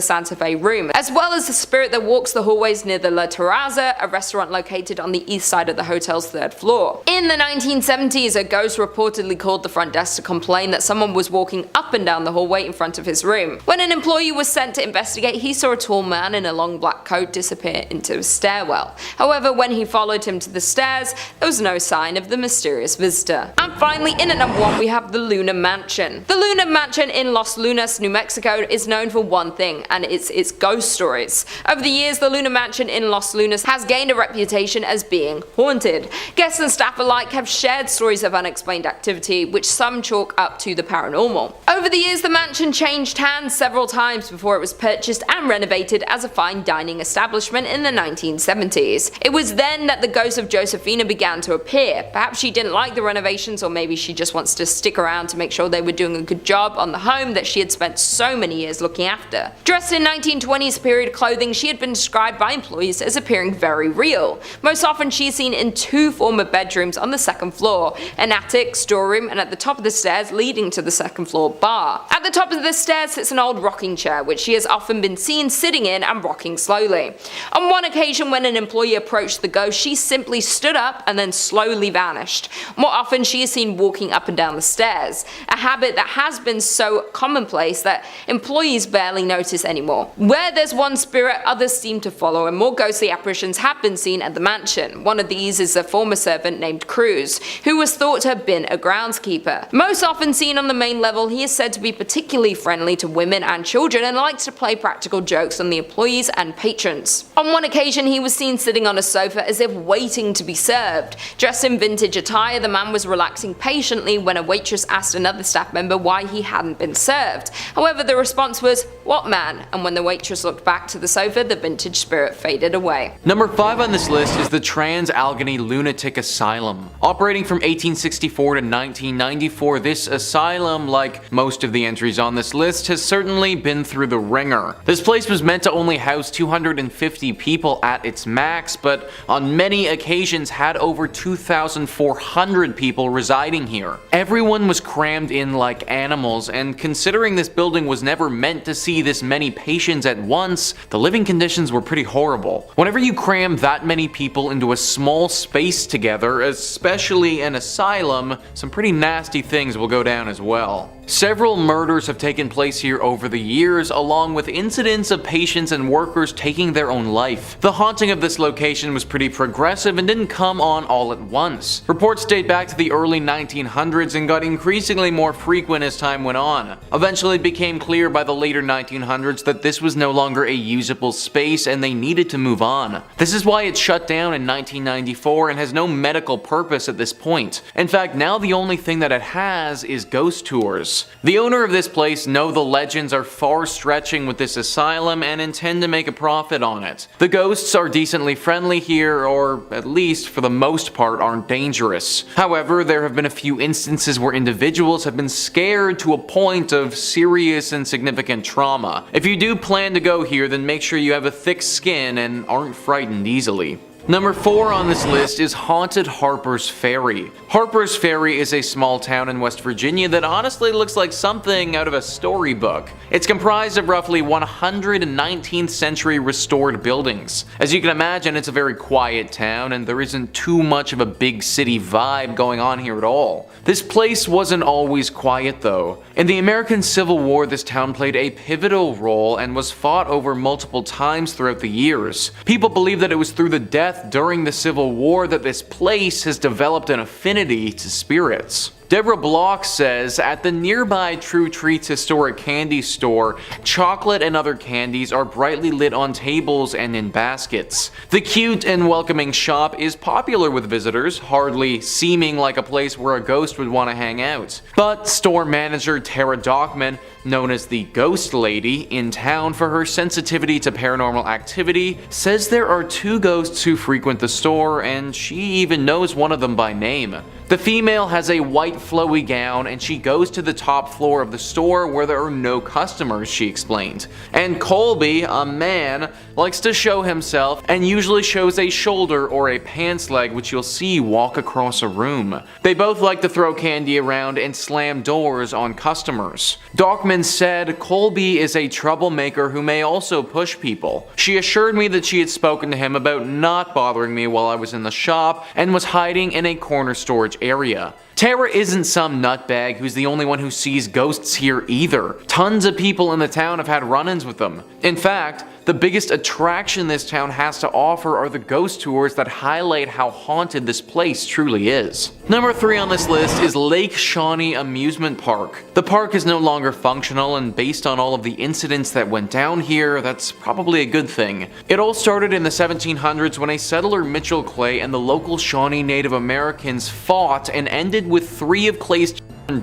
Santa Fe room, as well as a spirit that walks the hallways near the La Terraza, a restaurant located on the east side of the hotel's 3rd floor. In the 1970s, a ghost reportedly called the front desk to complain that someone was walking up and down the hallway in front of his room. When an employee was sent to investigate, he saw a tall man in a long black coat disappear into a stairwell. However, when he followed him to the stairs, there was no sign of the mysterious visitor. And finally, in at number 1 we have the Luna Mansion. The Luna Mansion in Los Lunas, New Mexico is known for one thing, and it's its ghost stories. Over the years, the Luna Mansion in Los Lunas has gained a reputation as being haunted. Guests and staff alike have shared stories of unexplained activity, which some chalk up to the paranormal. Over the years, the mansion changed hands several times before it was purchased and renovated as a fine dining establishment in the 1970s. It was then that the ghost of Josephina began to appear. Perhaps she didn't like the renovations, or maybe she just wants to stick around to make sure they were doing a good job on the home that she had spent so many years looking after. Dressed in 1920s period clothing, she had been described by employees as appearing very real. Most often she is seen in 2 former bedrooms on the 2nd floor, an attic, storeroom, and at the top of the stairs leading to the 2nd floor bar. At the top of the stairs sits an old rocking chair, which she has often been seen sitting in and rocking slowly. On one occasion, when an employee approached the ghost, she simply stood up and then slowly vanished. More often she is seen walking up and down the stairs, a habit that has been so commonplace that employees barely notice anymore. Where there's one spirit, others seem to follow, and more ghostly apparitions have been seen at the mansion. One of these is a former servant named Cruz, who was thought to have been a groundskeeper. Most often seen on the main level, he is said to be particularly friendly to women and children and likes to play practical jokes on the employees and patrons. On one occasion, he was seen sitting on a sofa as if waiting to be served. Dressed in vintage attire, the man was relaxing patiently when a waitress asked another staff member why he hadn't been served. However, the response was, "What man?" And when the waitress looked back to the sofa, the vintage spirit faded away. Number 5 on this list is the Trans-Allegheny Lunatic Asylum. Operating from 1864 to 1994, this asylum, like most of the entries on this list, has certainly been through the ringer. This place was meant to only house 250 people at its max, but on many occasions had over 2,400 people residing here. Everyone was crammed in like animals, and considering this building was never meant to see this many patients at once, the living conditions were pretty horrible. Whenever you cram that many people into a small space together, especially an asylum, some pretty nasty things will go down as well. Several murders have taken place here over the years, along with incidents of patients and workers taking their own life. The haunting of this location was pretty progressive and didn't come on all at once. Reports date back to the early 1900s and got increasingly more frequent as time went on. Eventually it became clear by the later 1900s that this was no longer a usable space and they needed to move on. This is why it shut down in 1994 and has no medical purpose at this point. In fact, now the only thing that it has is ghost tours. The owner of this place know the legends are far stretching with this asylum and intend to make a profit on it. The ghosts are decently friendly here, or at least for the most part aren't dangerous. However, there have been a few instances where individuals have been scared to a point of serious and significant trauma. If you do plan to go here, then make sure you have a thick skin and aren't frightened easily. Number 4 on this list is Haunted Harper's Ferry. Harper's Ferry is a small town in West Virginia that honestly looks like something out of a storybook. It's comprised of roughly 119th century restored buildings. As you can imagine, it's a very quiet town and there isn't too much of a big city vibe going on here at all. This place wasn't always quiet though. In the American Civil War, this town played a pivotal role and was fought over multiple times throughout the years. People believe that it was through the death during the Civil War that this place has developed an affinity to spirits. Deborah Block says, at the nearby True Treats historic candy store, chocolate and other candies are brightly lit on tables and in baskets. The cute and welcoming shop is popular with visitors, hardly seeming like a place where a ghost would want to hang out. But store manager Tara Dockman, known as the Ghost Lady, in town for her sensitivity to paranormal activity, says there are 2 ghosts who frequent the store and she even knows one of them by name. The female has a white flowy gown and she goes to the top floor of the store where there are no customers, she explained. And Colby, a man, likes to show himself and usually shows a shoulder or a pants leg which you'll see walk across a room. They both like to throw candy around and slam doors on customers. Dockman said Colby is a troublemaker who may also push people. She assured me that she had spoken to him about not bothering me while I was in the shop and was hiding in a corner storage area. Tara isn't some nutbag who's the only one who sees ghosts here either. Tons of people in the town have had run-ins with them. In fact, the biggest attraction this town has to offer are the ghost tours that highlight how haunted this place truly is. Number 3 on this list is Lake Shawnee Amusement Park. The park is no longer functional, and based on all of the incidents that went down here, that's probably a good thing. It all started in the 1700s when a settler, Mitchell Clay, and the local Shawnee Native Americans fought and ended with 3 of Clay's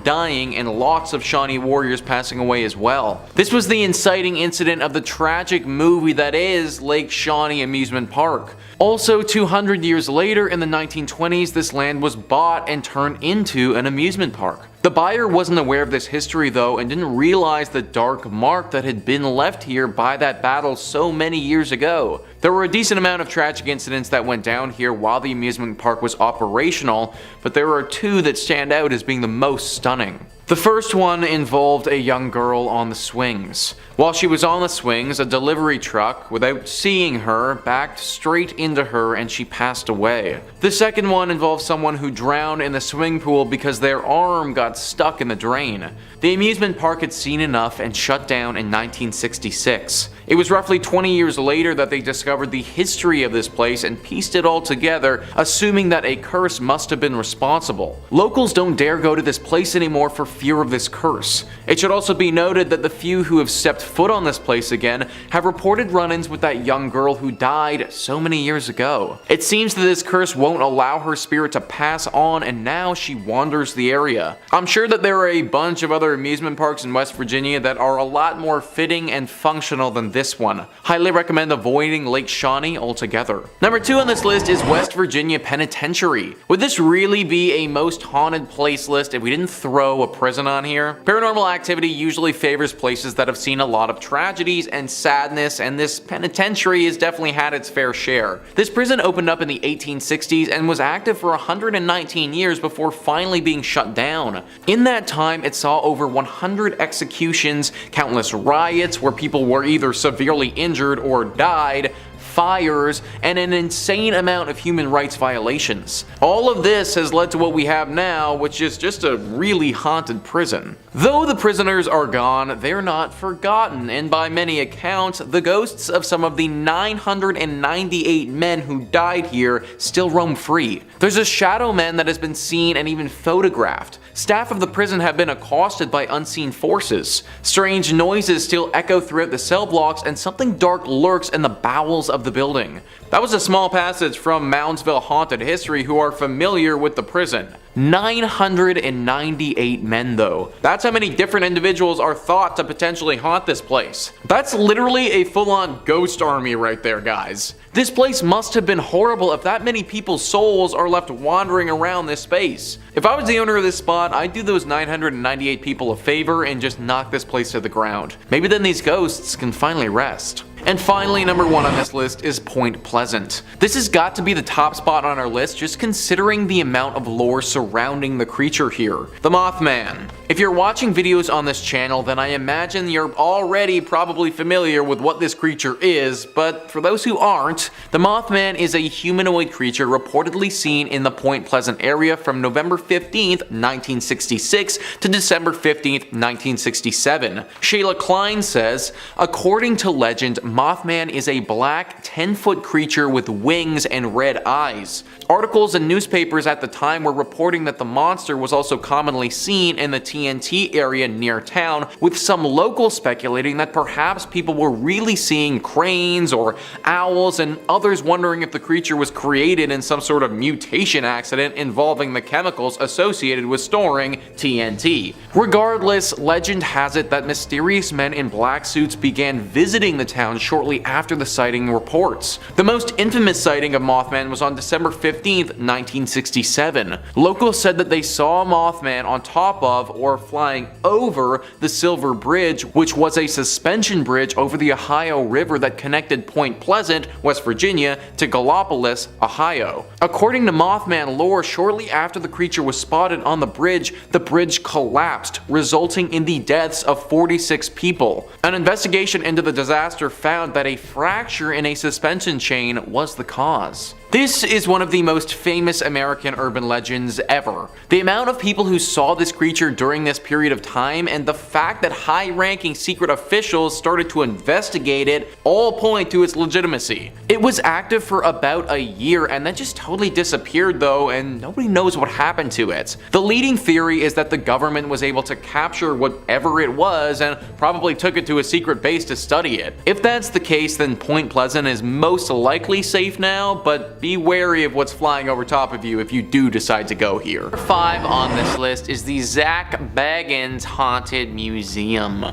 dying and lots of Shawnee warriors passing away as well. This was the inciting incident of the tragic movie that is Lake Shawnee Amusement Park. Also, 200 years later, in the 1920s, this land was bought and turned into an amusement park. The buyer wasn't aware of this history though and didn't realize the dark mark that had been left here by that battle so many years ago. There were a decent amount of tragic incidents that went down here while the amusement park was operational, but there are 2 that stand out as being the most stunning. The first one involved a young girl on the swings. While she was on the swings, a delivery truck, without seeing her, backed straight into her and she passed away. The second one involved someone who drowned in the swimming pool because their arm got stuck in the drain. The amusement park had seen enough and shut down in 1966. It was roughly 20 years later that they discovered the history of this place and pieced it all together, assuming that a curse must have been responsible. Locals don't dare go to this place anymore for fear of this curse. It should also be noted that the few who have stepped foot on this place again have reported run-ins with that young girl who died so many years ago. It seems that this curse won't allow her spirit to pass on and now she wanders the area. I'm sure that there are a bunch of other amusement parks in West Virginia that are a lot more fitting and functional than this one. Highly recommend avoiding Lake Shawnee altogether. Number 2 on this list is West Virginia Penitentiary. Would this really be a most haunted place list if we didn't throw a prison on here? Paranormal activity usually favors places that have seen a lot of tragedies and sadness, and this penitentiary has definitely had its fair share. This prison opened up in the 1860s and was active for 119 years before finally being shut down. In that time, it saw over 100 executions, countless riots where people were either severely injured or died, fires, and an insane amount of human rights violations. All of this has led to what we have now, which is just a really haunted prison. Though the prisoners are gone, they're not forgotten, and by many accounts, the ghosts of some of the 998 men who died here still roam free. There's a shadow man that has been seen and even photographed. Staff of the prison have been accosted by unseen forces. Strange noises still echo throughout the cell blocks, and something dark lurks in the bowels of the building. That was a small passage from Moundsville Haunted History, who are familiar with the prison. 998 men though. That's how many different individuals are thought to potentially haunt this place. That's literally a full-on ghost army right there, guys. This place must have been horrible if that many people's souls are left wandering around this space. If I was the owner of this spot, I'd do those 998 people a favor and just knock this place to the ground. Maybe then these ghosts can finally rest. And finally, number 1 on this list is Point Pleasant. This has got to be the top spot on our list just considering the amount of lore surrounding the creature here. The Mothman. If you're watching videos on this channel, then I imagine you're already probably familiar with what this creature is, but for those who aren't, the Mothman is a humanoid creature reportedly seen in the Point Pleasant area from November 15th, 1966 to December 15th, 1967. Shayla Klein says, according to legend, Mothman is a black 10-foot creature with wings and red eyes. Articles and newspapers at the time were reporting that the monster was also commonly seen in the TNT area near town, with some locals speculating that perhaps people were really seeing cranes or owls, and others wondering if the creature was created in some sort of mutation accident involving the chemicals associated with storing TNT. Regardless, legend has it that mysterious men in black suits began visiting the town shortly after the sighting reports. The most infamous sighting of Mothman was on December 15th, 1967. Locals said that they saw Mothman on top of or flying over the Silver Bridge, which was a suspension bridge over the Ohio River that connected Point Pleasant, West Virginia, to Gallipolis, Ohio. According to Mothman lore, shortly after the creature was spotted on the bridge collapsed, resulting in the deaths of 46 people. An investigation into the disaster found that a fracture in a suspension chain was the cause. This is one of the most famous American urban legends ever. The amount of people who saw this creature during this period of time and the fact that high-ranking secret officials started to investigate it all point to its legitimacy. It was active for about a year and then just totally disappeared though, and nobody knows what happened to it. The leading theory is that the government was able to capture whatever it was and probably took it to a secret base to study it. If that's the case, then Point Pleasant is most likely safe now, but be wary of what's flying over top of you if you do decide to go here. Number 5 on this list is the Zach Bagans Haunted Museum.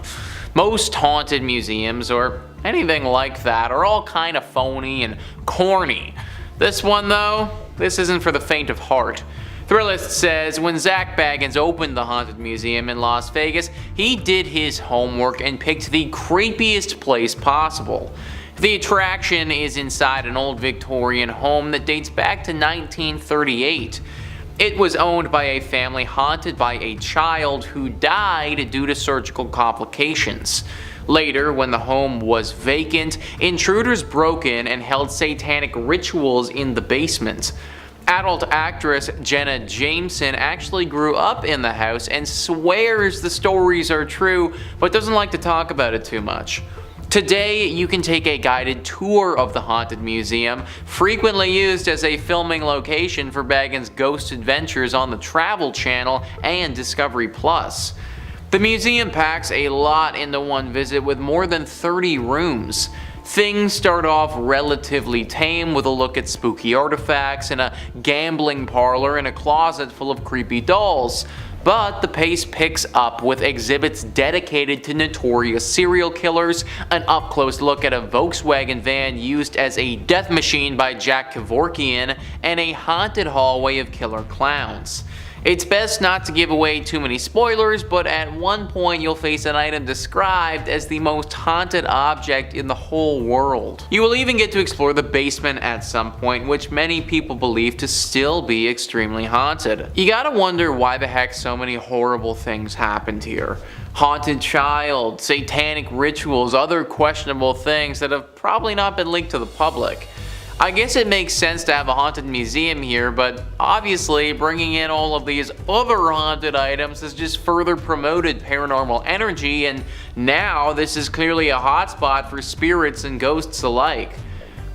Most haunted museums, or anything like that, are all kind of phony and corny. This one though, this isn't for the faint of heart. Thrillist says when Zach Bagans opened the Haunted Museum in Las Vegas, he did his homework and picked the creepiest place possible. The attraction is inside an old Victorian home that dates back to 1938. It was owned by a family haunted by a child who died due to surgical complications. Later, when the home was vacant, intruders broke in and held satanic rituals in the basement. Adult actress Jenna Jameson actually grew up in the house and swears the stories are true, but doesn't like to talk about it too much. Today, you can take a guided tour of the Haunted Museum, frequently used as a filming location for Bagan's ghost adventures on the Travel Channel and Discovery Plus. The museum packs a lot into one visit with more than 30 rooms. Things start off relatively tame with a look at spooky artifacts and a gambling parlor and a closet full of creepy dolls. But the pace picks up with exhibits dedicated to notorious serial killers, an up-close look at a Volkswagen van used as a death machine by Jack Kevorkian, and a haunted hallway of killer clowns. It's best not to give away too many spoilers, but at one point you'll face an item described as the most haunted object in the whole world. You will even get to explore the basement at some point, which many people believe to still be extremely haunted. You gotta wonder why the heck so many horrible things happened here. Haunted child, satanic rituals, other questionable things that have probably not been leaked to the public. I guess it makes sense to have a haunted museum here, but obviously bringing in all of these other haunted items has just further promoted paranormal energy, and now this is clearly a hotspot for spirits and ghosts alike.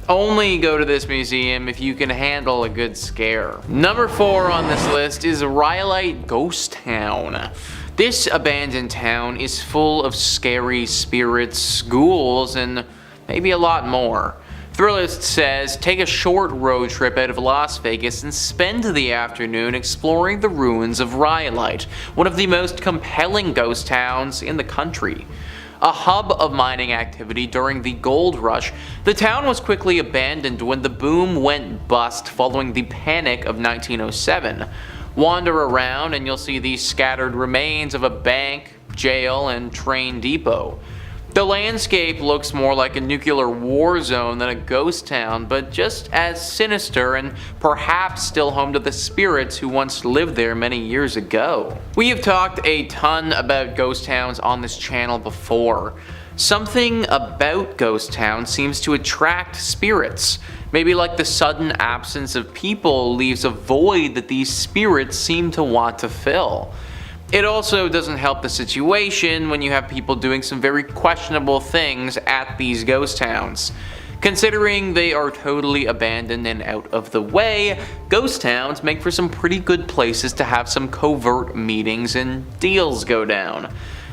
Only go to this museum if you can handle a good scare. Number 4 on this list is Rhyolite Ghost Town. This abandoned town is full of scary spirits, ghouls, and maybe a lot more. Thrillist says, take a short road trip out of Las Vegas and spend the afternoon exploring the ruins of Rhyolite, one of the most compelling ghost towns in the country. A hub of mining activity during the gold rush, the town was quickly abandoned when the boom went bust following the Panic of 1907. Wander around and you'll see the scattered remains of a bank, jail, and train depot. The landscape looks more like a nuclear war zone than a ghost town, but just as sinister and perhaps still home to the spirits who once lived there many years ago. We have talked a ton about ghost towns on this channel before. Something about ghost towns seems to attract spirits. Maybe like the sudden absence of people leaves a void that these spirits seem to want to fill. It also doesn't help the situation when you have people doing some very questionable things at these ghost towns. Considering they are totally abandoned and out of the way, ghost towns make for some pretty good places to have some covert meetings and deals go down.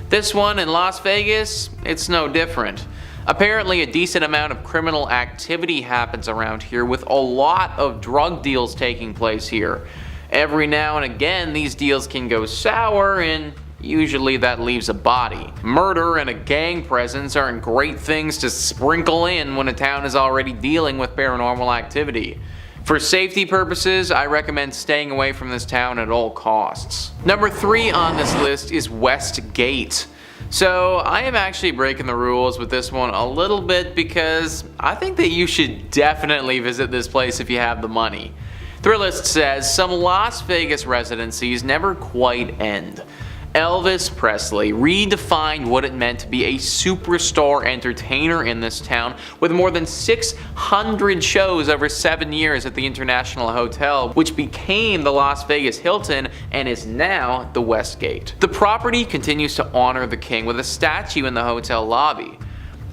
This one in Las Vegas, it's no different. Apparently a decent amount of criminal activity happens around here, with a lot of drug deals taking place here. Every now and again these deals can go sour, and usually that leaves a body. Murder and a gang presence aren't great things to sprinkle in when a town is already dealing with paranormal activity. For safety purposes, I recommend staying away from this town at all costs. Number 3 on this list is West Gate. So I am actually breaking the rules with this one a little bit because I think that you should definitely visit this place if you have the money. Thrillist says, some Las Vegas residencies never quite end. Elvis Presley redefined what it meant to be a superstar entertainer in this town, with more than 600 shows over 7 years at the International Hotel, which became the Las Vegas Hilton and is now the Westgate. The property continues to honor the king with a statue in the hotel lobby.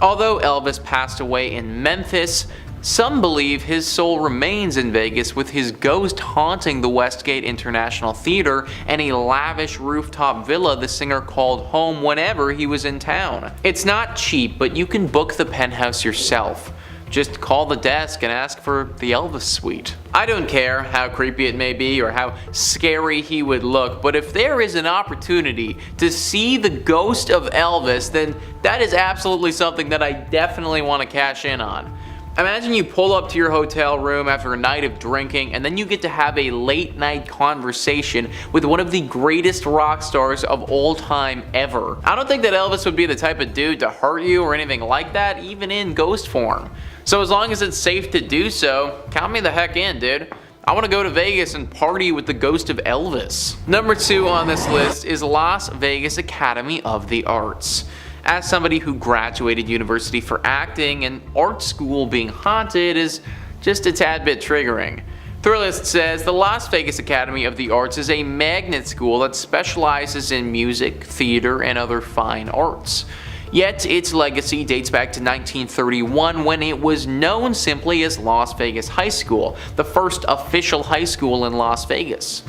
Although Elvis passed away in Memphis, some believe his soul remains in Vegas, with his ghost haunting the Westgate International Theater and a lavish rooftop villa the singer called home whenever he was in town. It's not cheap, but you can book the penthouse yourself. Just call the desk and ask for the Elvis suite. I don't care how creepy it may be or how scary he would look, but if there is an opportunity to see the ghost of Elvis, then that is absolutely something that I definitely want to cash in on. Imagine you pull up to your hotel room after a night of drinking, and then you get to have a late night conversation with one of the greatest rock stars of all time ever. I don't think that Elvis would be the type of dude to hurt you or anything like that, even in ghost form. So as long as it's safe to do so, count me the heck in, dude. I want to go to Vegas and party with the ghost of Elvis. Number 2 on this list is Las Vegas Academy of the Arts. As somebody who graduated university for acting, and art school being haunted is just a tad bit triggering. Thrillist says the Las Vegas Academy of the Arts is a magnet school that specializes in music, theater, and other fine arts. Yet its legacy dates back to 1931, when it was known simply as Las Vegas High School, the first official high school in Las Vegas.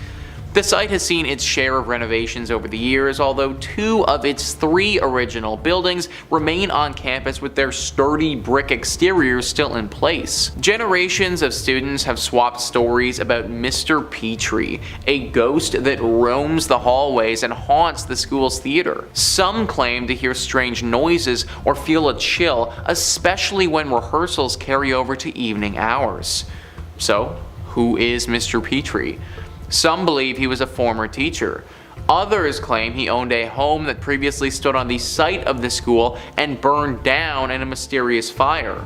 The site has seen its share of renovations over the years, although 2 of its 3 original buildings remain on campus with their sturdy brick exteriors still in place. Generations of students have swapped stories about Mr. Petrie, a ghost that roams the hallways and haunts the school's theater. Some claim to hear strange noises or feel a chill, especially when rehearsals carry over to evening hours. So, who is Mr. Petrie? Some believe he was a former teacher. Others claim he owned a home that previously stood on the site of the school and burned down in a mysterious fire.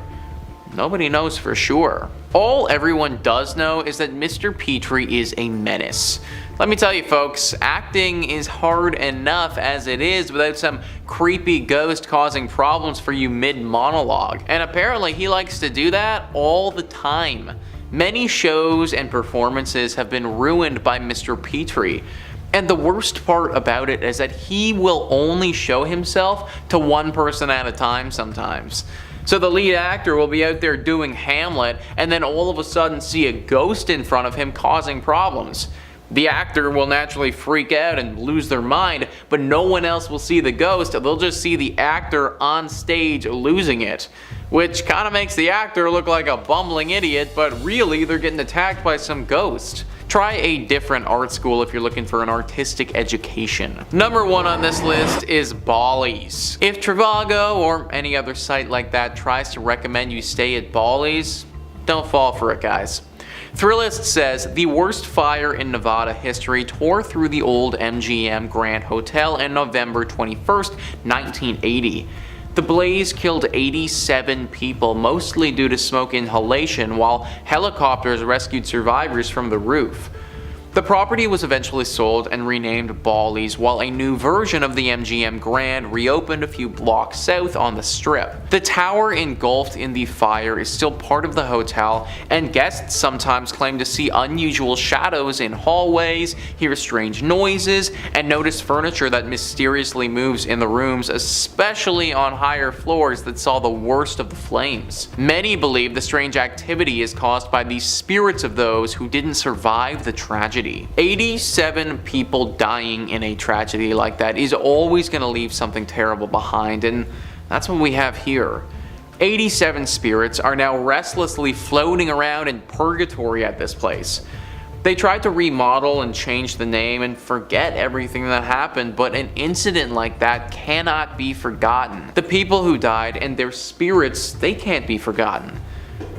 Nobody knows for sure. All everyone does know is that Mr. Petrie is a menace. Let me tell you folks, acting is hard enough as it is without some creepy ghost causing problems for you mid-monologue. And apparently he likes to do that all the time. Many shows and performances have been ruined by Mr. Petrie. And the worst part about it is that he will only show himself to one person at a time sometimes. So the lead actor will be out there doing Hamlet and then all of a sudden see a ghost in front of him causing problems. The actor will naturally freak out and lose their mind, but no one else will see the ghost. They'll just see the actor on stage losing it. Which kind of makes the actor look like a bumbling idiot, but really they're getting attacked by some ghost. Try a different art school if you're looking for an artistic education. Number 1 on this list is Bally's. If Trivago or any other site like that tries to recommend you stay at Bally's, don't fall for it, guys. Thrillist says the worst fire in Nevada history tore through the old MGM Grand Hotel on November 21st, 1980. The blaze killed 87 people, mostly due to smoke inhalation, while helicopters rescued survivors from the roof. The property was eventually sold and renamed Bally's, while a new version of the MGM Grand reopened a few blocks south on the Strip. The tower engulfed in the fire is still part of the hotel, and guests sometimes claim to see unusual shadows in hallways, hear strange noises, and notice furniture that mysteriously moves in the rooms, especially on higher floors that saw the worst of the flames. Many believe the strange activity is caused by the spirits of those who didn't survive the tragedy. 87 people dying in a tragedy like that is always going to leave something terrible behind, and that's what we have here. 87 spirits are now restlessly floating around in purgatory at this place. They tried to remodel and change the name and forget everything that happened, but an incident like that cannot be forgotten. The people who died and their spirits, they can't be forgotten.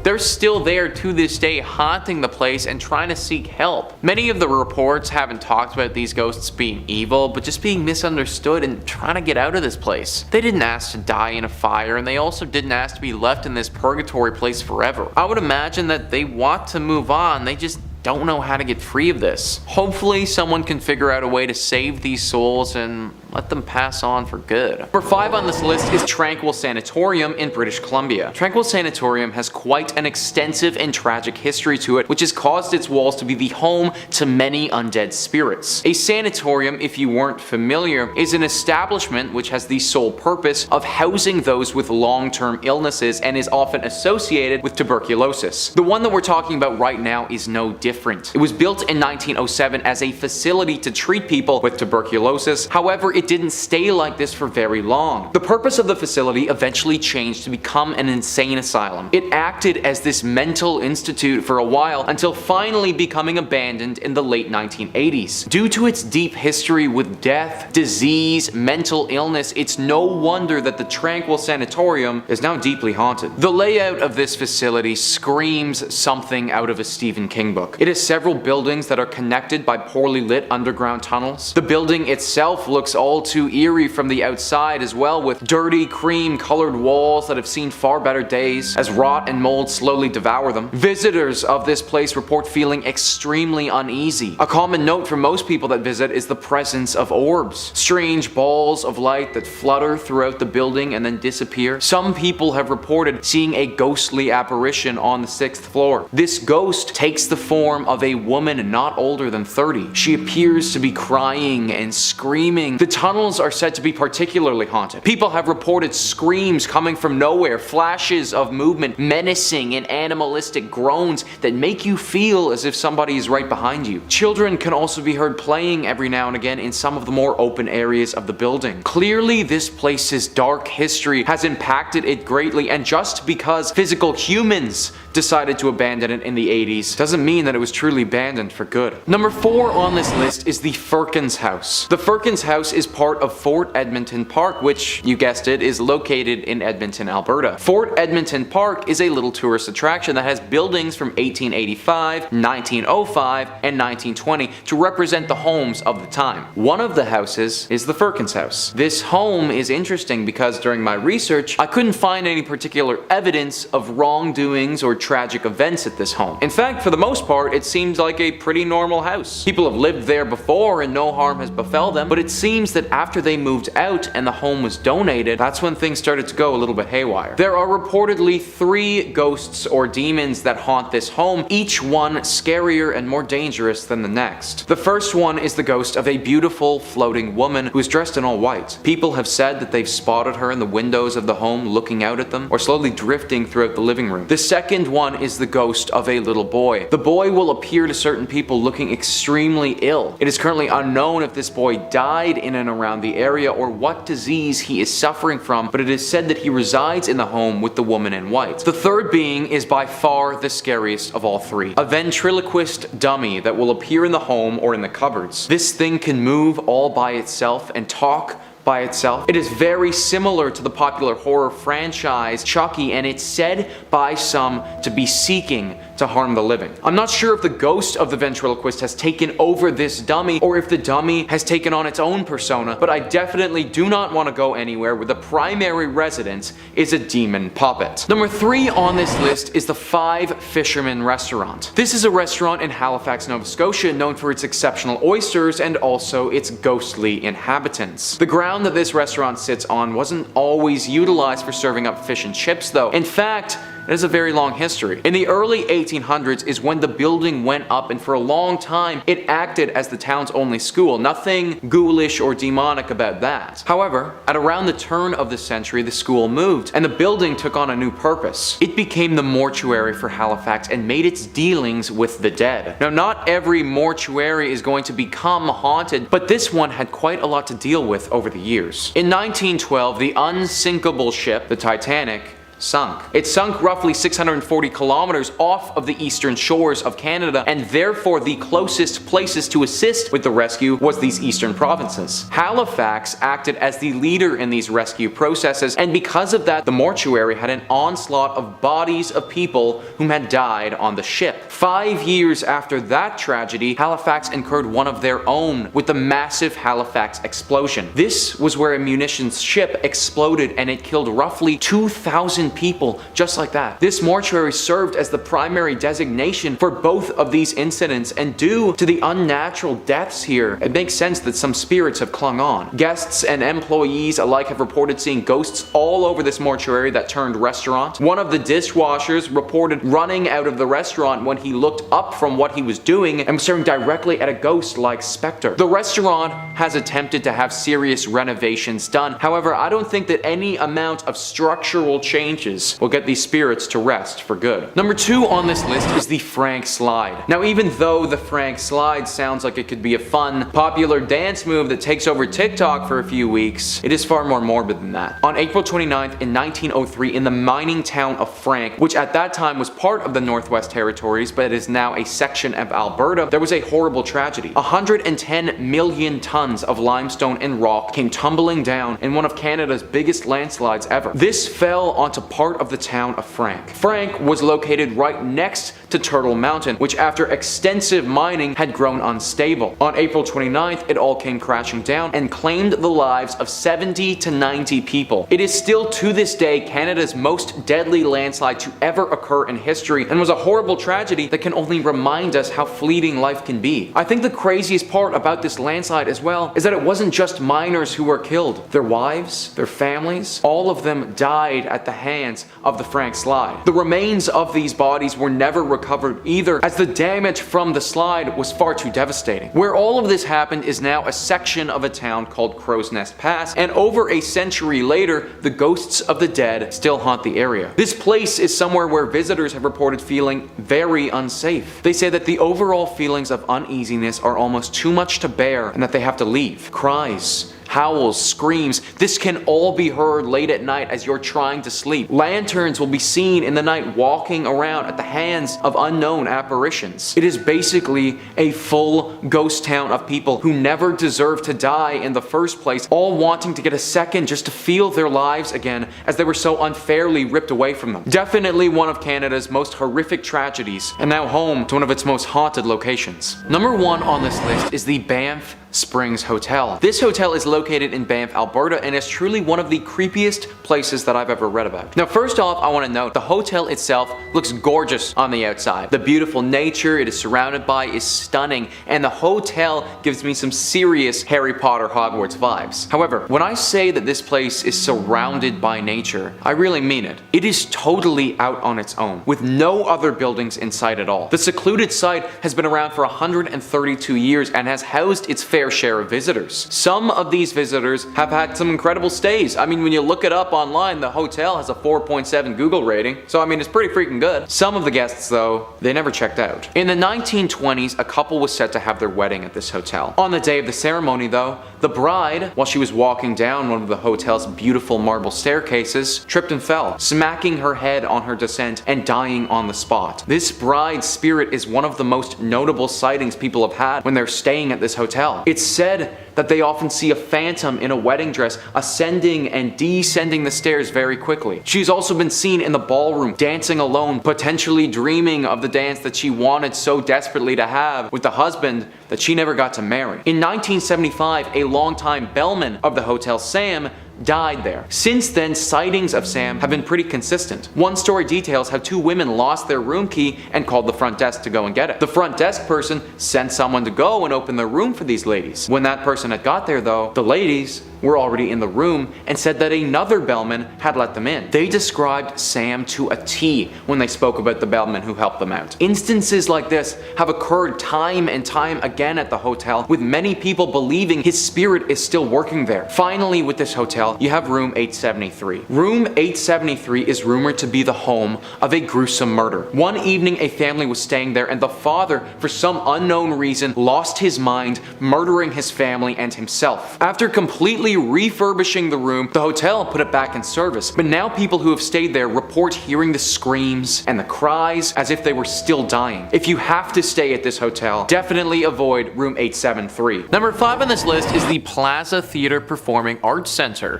They're still there to this day, haunting the place and trying to seek help. Many of the reports haven't talked about these ghosts being evil, but just being misunderstood and trying to get out of this place. They didn't ask to die in a fire, and they also didn't ask to be left in this purgatory place forever. I would imagine that they want to move on, they just don't know how to get free of this. Hopefully someone can figure out a way to save these souls and let them pass on for good. Number 5 on this list is Tranquil Sanatorium in British Columbia. Tranquil Sanatorium has quite an extensive and tragic history to it, which has caused its walls to be the home to many undead spirits. A sanatorium, if you weren't familiar, is an establishment which has the sole purpose of housing those with long-term illnesses and is often associated with tuberculosis. The one that we're talking about right now is no different. It was built in 1907 as a facility to treat people with tuberculosis. However, it didn't stay like this for very long. The purpose of the facility eventually changed to become an insane asylum. It acted as this mental institute for a while until finally becoming abandoned in the late 1980s. Due to its deep history with death, disease, mental illness, it's no wonder that the Tranquil Sanatorium is now deeply haunted. The layout of this facility screams something out of a Stephen King book. It has several buildings that are connected by poorly lit underground tunnels. The building itself looks all too eerie from the outside as well, with dirty cream colored walls that have seen far better days as rot and mold slowly devour them. Visitors of this place report feeling extremely uneasy. A common note for most people that visit is the presence of orbs, strange balls of light that flutter throughout the building and then disappear. Some people have reported seeing a ghostly apparition on the 6th floor. This ghost takes the form of a woman not older than 30. She appears to be crying and screaming. The tunnels are said to be particularly haunted. People have reported screams coming from nowhere, flashes of movement, menacing and animalistic groans that make you feel as if somebody is right behind you. Children can also be heard playing every now and again in some of the more open areas of the building. Clearly, this place's dark history has impacted it greatly, and just because physical humans decided to abandon it in the 80s doesn't mean that it was truly abandoned for good. Number 4 on this list is the Firkins House. The Firkins House is part of Fort Edmonton Park, which, you guessed it, is located in Edmonton, Alberta. Fort Edmonton Park is a little tourist attraction that has buildings from 1885, 1905, and 1920 to represent the homes of the time. One of the houses is the Firkins house. This home is interesting because during my research, I couldn't find any particular evidence of wrongdoings or tragic events at this home. In fact, for the most part, it seems like a pretty normal house. People have lived there before and no harm has befell them, but it seems that after they moved out and the home was donated, that's when things started to go a little bit haywire. There are reportedly 3 ghosts or demons that haunt this home, each one scarier and more dangerous than the next. The first one is the ghost of a beautiful floating woman who is dressed in all white. People have said that they've spotted her in the windows of the home looking out at them or slowly drifting throughout the living room. The second one is the ghost of a little boy. The boy will appear to certain people looking extremely ill. It is currently unknown if this boy died in and around the area or what disease he is suffering from, but it is said that he resides in the home with the woman in white. The third being is by far the scariest of all 3. A ventriloquist dummy that will appear in the home or in the cupboards. This thing can move all by itself and talk by itself. It is very similar to the popular horror franchise Chucky, and it's said by some to be seeking to harm the living. I'm not sure if the ghost of the ventriloquist has taken over this dummy or if the dummy has taken on its own persona, but I definitely do not want to go anywhere where the primary residence is a demon puppet. Number 3 on this list is the 5 Fishermen Restaurant. This is a restaurant in Halifax, Nova Scotia, known for its exceptional oysters and also its ghostly inhabitants. The ground that this restaurant sits on wasn't always utilized for serving up fish and chips though. In fact, it has a very long history. In the early 1800s is when the building went up, and for a long time it acted as the town's only school. Nothing ghoulish or demonic about that. However, at around the turn of the century, the school moved and the building took on a new purpose. It became the mortuary for Halifax and made its dealings with the dead. Now, not every mortuary is going to become haunted, but this one had quite a lot to deal with over the years. In 1912, the unsinkable ship, the Titanic, sunk. It sunk roughly 640 kilometers off of the eastern shores of Canada, and therefore the closest places to assist with the rescue was these eastern provinces. Halifax acted as the leader in these rescue processes, and because of that, the mortuary had an onslaught of bodies of people whom had died on the ship. 5 years after that tragedy, Halifax incurred one of their own with the massive Halifax explosion. This was where a munitions ship exploded and it killed roughly 2,000 people just like that. This mortuary served as the primary designation for both of these incidents, and due to the unnatural deaths here, it makes sense that some spirits have clung on. Guests and employees alike have reported seeing ghosts all over this mortuary that turned restaurant. One of the dishwashers reported running out of the restaurant when he looked up from what he was doing and was staring directly at a ghost-like specter. The restaurant has attempted to have serious renovations done. However, I don't think that any amount of structural changes will get these spirits to rest for good. Number 2 on this list is the Frank Slide. Now, even though the Frank Slide sounds like it could be a fun, popular dance move that takes over TikTok for a few weeks, it is far more morbid than that. On April 29th in 1903, in the mining town of Frank, which at that time was part of the Northwest Territories but is now a section of Alberta, there was a horrible tragedy. 110 million tons of limestone and rock came tumbling down in one of Canada's biggest landslides ever. This fell onto part of the town of Frank. Frank was located right next to Turtle Mountain, which after extensive mining had grown unstable. On April 29th, it all came crashing down and claimed the lives of 70 to 90 people. It is still to this day Canada's most deadly landslide to ever occur in history, and was a horrible tragedy that can only remind us how fleeting life can be. I think the craziest part about this landslide as well is that it wasn't just miners who were killed. Their wives, their families, all of them died at the hands of the Frank Slide. The remains of these bodies were never recovered either, as the damage from the slide was far too devastating. Where all of this happened is now a section of a town called Crow's Nest Pass, and over a century later, the ghosts of the dead still haunt the area. This place is somewhere where visitors have reported feeling very unsafe. They say that the overall feelings of uneasiness are almost too much to bear and that they have to leave. Cries, howls, screams. This can all be heard late at night as you're trying to sleep. Lanterns will be seen in the night walking around at the hands of unknown apparitions. It is basically a full ghost town of people who never deserved to die in the first place, all wanting to get a second just to feel their lives again as they were so unfairly ripped away from them. Definitely one of Canada's most horrific tragedies, and now home to one of its most haunted locations. Number 1 on this list is the Banff Springs Hotel. This hotel is located in Banff, Alberta, and is truly one of the creepiest places that I've ever read about. Now, first off, I want to note the hotel itself looks gorgeous on the outside. The beautiful nature it is surrounded by is stunning, and the hotel gives me some serious Harry Potter Hogwarts vibes. However, when I say that this place is surrounded by nature, I really mean it. It is totally out on its own, with no other buildings in sight at all. The secluded site has been around for 132 years and has housed its fair share of visitors. Some of these visitors have had some incredible stays. I mean, when you look it up online, the hotel has a 4.7 Google rating, so I mean, it's pretty freaking good. Some of the guests, though, they never checked out. In the 1920s, a couple was set to have their wedding at this hotel. On the day of the ceremony, though, the bride, while she was walking down one of the hotel's beautiful marble staircases, tripped and fell, smacking her head on her descent and dying on the spot. This bride's spirit is one of the most notable sightings people have had when they're staying at this hotel. It's said that they often see a phantom in a wedding dress ascending and descending the stairs very quickly. She's also been seen in the ballroom dancing alone, potentially dreaming of the dance that she wanted so desperately to have with the husband that she never got to marry. In 1975, a longtime bellman of the hotel, Sam, died there. Since then, sightings of Sam have been pretty consistent. One story details how 2 women lost their room key and called the front desk to go and get it. The front desk person sent someone to go and open their room for these ladies. When that person had got there, though, the ladies were already in the room and said that another bellman had let them in. They described Sam to a T when they spoke about the bellman who helped them out. Instances like this have occurred time and time again at the hotel, with many people believing his spirit is still working there. Finally, with this hotel, you have room 873. Room 873 is rumored to be the home of a gruesome murder. One evening, a family was staying there, and the father, for some unknown reason, lost his mind, murdering his family and himself. After completely refurbishing the room, the hotel put it back in service, but now people who have stayed there report hearing the screams and the cries as if they were still dying. If you have to stay at this hotel, definitely avoid room 873. Number 5 on this list is the Plaza Theater Performing Arts Center.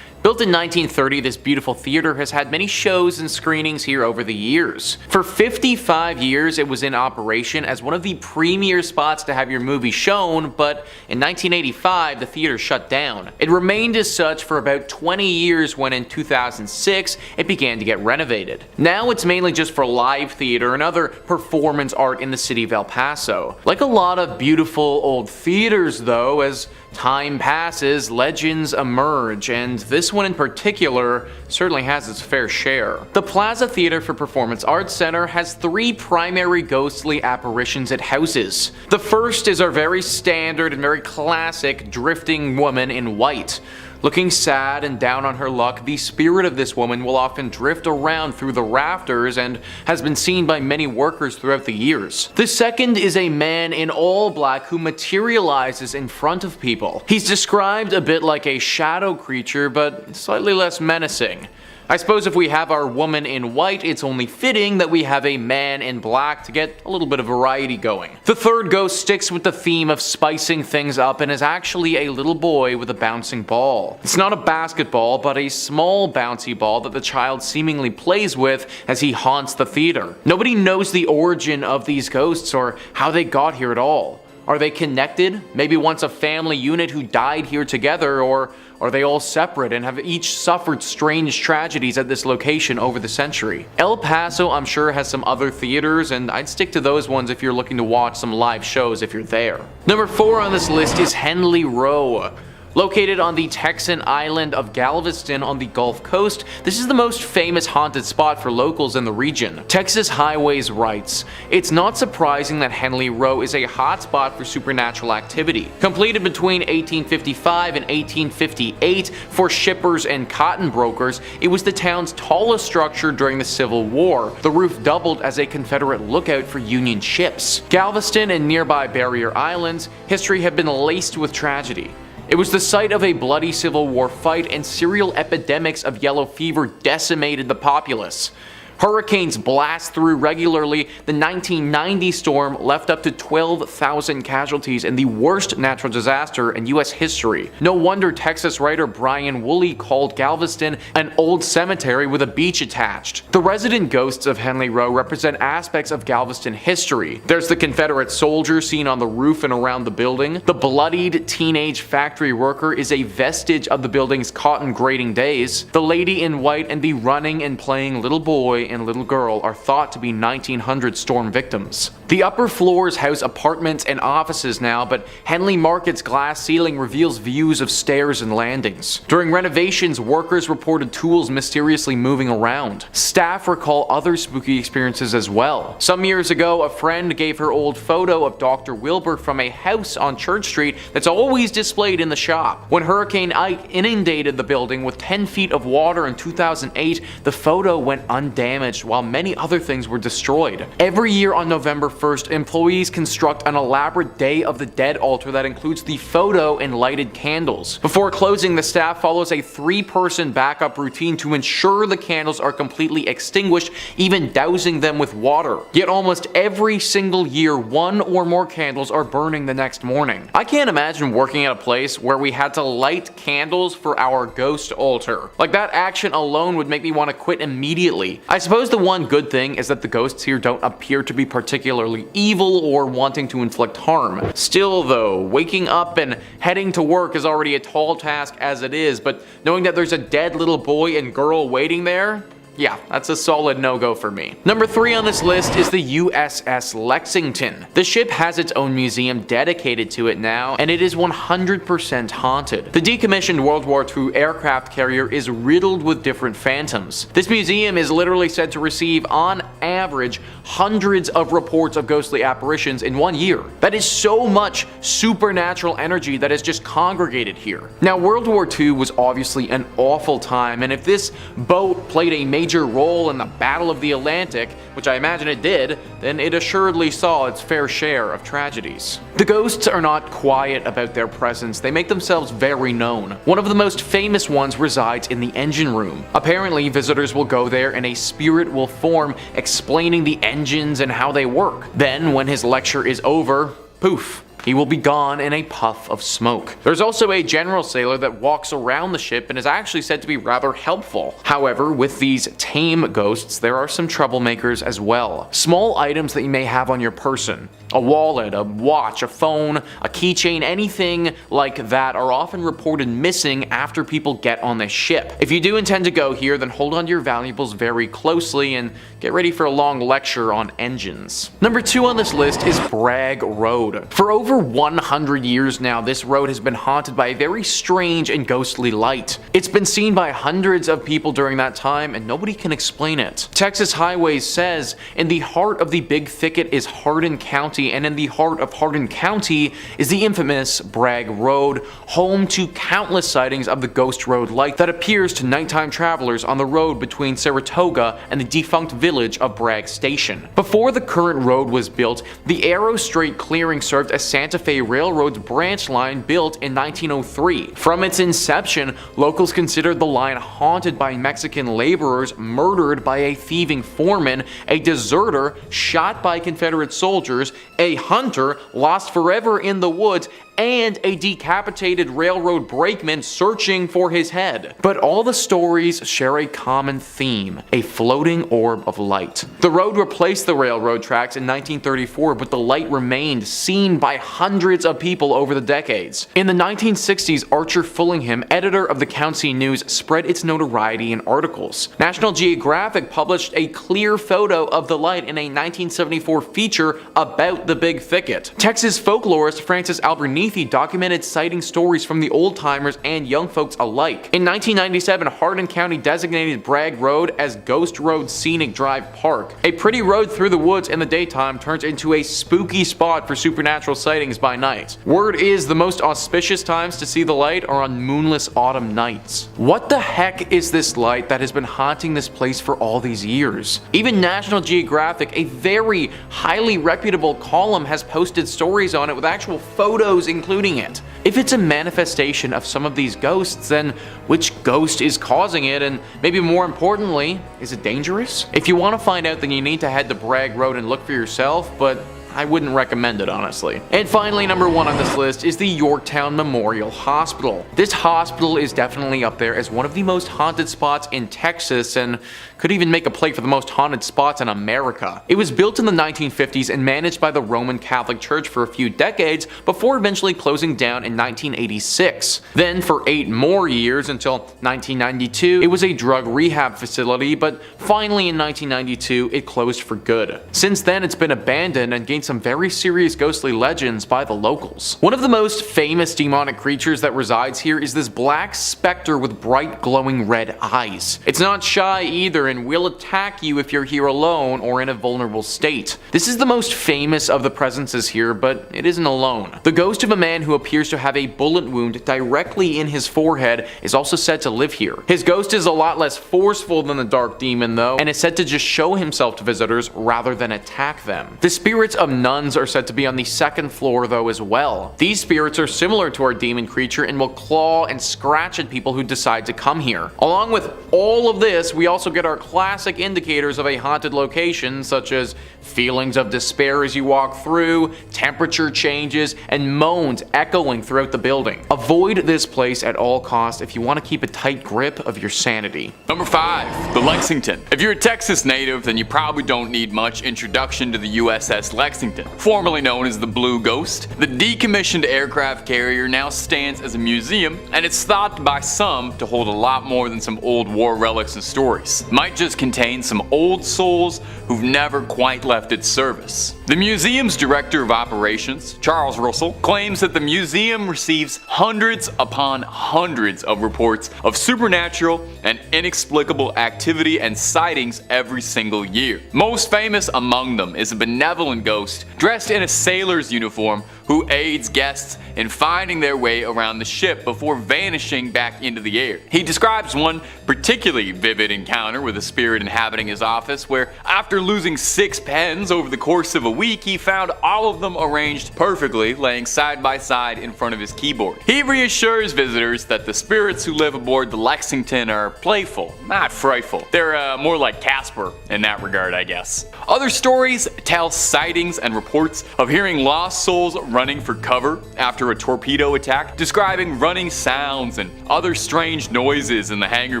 Built in 1930, this beautiful theater has had many shows and screenings here over the years. For 55 years, it was in operation as one of the premier spots to have your movie shown, but in 1985, the theater shut down. It remained as such for about 20 years when in 2006, it began to get renovated. Now it's mainly just for live theater and other performance art in the city of El Paso. Like a lot of beautiful old theaters though, as time passes, legends emerge, and this one in particular certainly has its fair share. The Plaza Theater for Performance Arts Center has 3 primary ghostly apparitions it houses. The first is our very standard and very classic drifting woman in white. Looking sad and down on her luck, the spirit of this woman will often drift around through the rafters and has been seen by many workers throughout the years. The second is a man in all black who materializes in front of people. He's described a bit like a shadow creature, but slightly less menacing. I suppose if we have our woman in white, it's only fitting that we have a man in black to get a little bit of variety going. The third ghost sticks with the theme of spicing things up and is actually a little boy with a bouncing ball. It's not a basketball, but a small bouncy ball that the child seemingly plays with as he haunts the theater. Nobody knows the origin of these ghosts or how they got here at all. Are they connected? Maybe once a family unit who died here together, or are they all separate and have each suffered strange tragedies at this location over the century? El Paso, I'm sure, has some other theaters, and I'd stick to those ones if you're looking to watch some live shows if you're there. Number 4 on this list is Henley Row. Located on the Texan island of Galveston on the Gulf Coast, this is the most famous haunted spot for locals in the region. Texas Highways writes, "It's not surprising that Henley Row is a hotspot for supernatural activity. Completed between 1855 and 1858 for shippers and cotton brokers, it was the town's tallest structure during the Civil War. The roof doubled as a Confederate lookout for Union ships. Galveston and nearby barrier islands, history had been laced with tragedy. It was the site of a bloody Civil War fight, and serial epidemics of yellow fever decimated the populace. Hurricanes blast through regularly. The 1990 storm left up to 12,000 casualties in the worst natural disaster in US history. No wonder Texas writer Brian Woolley called Galveston an old cemetery with a beach attached. The resident ghosts of Henley Row represent aspects of Galveston history. There's the Confederate soldier seen on the roof and around the building. The bloodied teenage factory worker is a vestige of the building's cotton grading days. The lady in white and the running and playing little boy and little girl are thought to be 1900 storm victims. The upper floors house apartments and offices now, but Henley Market's glass ceiling reveals views of stairs and landings. During renovations, workers reported tools mysteriously moving around. Staff recall other spooky experiences as well. Some years ago, a friend gave her old photo of Dr. Wilbur from a house on Church Street that's always displayed in the shop. When Hurricane Ike inundated the building with 10 feet of water in 2008, the photo went undamaged while many other things were destroyed. Every year on November 1st, employees construct an elaborate Day of the Dead altar that includes the photo and lighted candles. Before closing, the staff follows a 3-person backup routine to ensure the candles are completely extinguished, even dousing them with water. Yet almost every single year, 1 or more candles are burning the next morning. I can't imagine working at a place where we had to light candles for our ghost altar. Like, that action alone would make me want to quit immediately. I suppose the one good thing is that the ghosts here don't appear to be particularly evil or wanting to inflict harm. Still though, waking up and heading to work is already a tall task as it is, but knowing that there's a dead little boy and girl waiting there, yeah, that's a solid no-go for me. Number 3 on this list is the USS Lexington. The ship has its own museum dedicated to it now, and it is 100% haunted. The decommissioned World War II aircraft carrier is riddled with different phantoms. This museum is literally said to receive, on average, hundreds of reports of ghostly apparitions in 1 year. That is so much supernatural energy that is just congregated here. Now, World War II was obviously an awful time, and if this boat played a major role in the Battle of the Atlantic, which I imagine it did, then it assuredly saw its fair share of tragedies. The ghosts are not quiet about their presence, they make themselves very known. One of the most famous ones resides in the engine room. Apparently, visitors will go there and a spirit will form, explaining the engines and how they work. Then, when his lecture is over, poof, he will be gone in a puff of smoke. There's also a general sailor that walks around the ship and is actually said to be rather helpful. However, with these tame ghosts, there are some troublemakers as well. Small items that you may have on your person, a wallet, a watch, a phone, a keychain, anything like that are often reported missing after people get on the ship. If you do intend to go here, then hold on to your valuables very closely and get ready for a long lecture on engines. Number 2 on this list is Bragg Road. For over 100 years now, this road has been haunted by a very strange and ghostly light. It's been seen by hundreds of people during that time, and nobody can explain it. Texas Highways says, in the heart of the Big Thicket is Hardin County, and in the heart of Hardin County is the infamous Bragg Road, home to countless sightings of the ghost road light that appears to nighttime travelers on the road between Saratoga and the defunct village of Bragg Station. Before the current road was built, the Arrow Strait clearing served as Santa Fe Railroad's branch line built in 1903. From its inception, locals considered the line haunted by Mexican laborers murdered by a thieving foreman, a deserter shot by Confederate soldiers, a hunter lost forever in the woods, and a decapitated railroad brakeman searching for his head. But all the stories share a common theme, a floating orb of light. The road replaced the railroad tracks in 1934, but the light remained, seen by hundreds of people over the decades. In the 1960s, Archer Fullingham, editor of the County News, spread its notoriety in articles. National Geographic published a clear photo of the light in a 1974 feature about the Big Thicket. Texas folklorist Francis Albernithi documented sighting stories from the old-timers and young folks alike. In 1997, Hardin County designated Bragg Road as Ghost Road Scenic Drive Park. A pretty road through the woods in the daytime turns into a spooky spot for supernatural sightings by night. Word is the most auspicious times to see the light are on moonless autumn nights. What the heck is this light that has been haunting this place for all these years? Even National Geographic, a very highly reputable column, has posted stories on it with actual photos and including it. If it's a manifestation of some of these ghosts, then which ghost is causing it, and maybe more importantly, is it dangerous? If you want to find out, then you need to head to Bragg Road and look for yourself, but I wouldn't recommend it, honestly. And finally, number 1 on this list is the Yorktown Memorial Hospital. This hospital is definitely up there as one of the most haunted spots in Texas, and could even make a play for the most haunted spots in America. It was built in the 1950s and managed by the Roman Catholic Church for a few decades before eventually closing down in 1986. Then for 8 more years until 1992, it was a drug rehab facility, but finally in 1992 it closed for good. Since then it's been abandoned and gained some very serious ghostly legends by the locals. One of the most famous demonic creatures that resides here is this black specter with bright glowing red eyes. It's not shy either and will attack you if you're here alone or in a vulnerable state. This is the most famous of the presences here, but it isn't alone. The ghost of a man who appears to have a bullet wound directly in his forehead is also said to live here. His ghost is a lot less forceful than the dark demon though, and is said to just show himself to visitors rather than attack them. The spirits of nuns are said to be on the 2nd floor though as well. These spirits are similar to our demon creature and will claw and scratch at people who decide to come here. Along with all of this, we also get our classic indicators of a haunted location, such as feelings of despair as you walk through, temperature changes, and moans echoing throughout the building. Avoid this place at all costs if you want to keep a tight grip of your sanity. Number 5, the Lexington. If you're a Texas native, then you probably don't need much introduction to the USS Lexington. Formerly known as the Blue Ghost, the decommissioned aircraft carrier now stands as a museum, and it's thought by some to hold a lot more than some old war relics and stories. Might just contain some old souls who've never quite left its service. The museum's director of operations, Charles Russell, claims that the museum receives hundreds upon hundreds of reports of supernatural and inexplicable activity and sightings every single year. Most famous among them is a benevolent ghost dressed in a sailor's uniform who aids guests in finding their way around the ship before vanishing back into the air. He describes one particularly vivid encounter with a spirit inhabiting his office where, after losing 6 pens over the course of a week, he found all of them arranged perfectly, laying side by side in front of his keyboard. He reassures visitors that the spirits who live aboard the Lexington are playful, not frightful. They're more like Casper in that regard, I guess. Other stories tell sightings and reports of hearing lost souls running for cover after a torpedo attack, describing running sounds and other strange noises in the hangar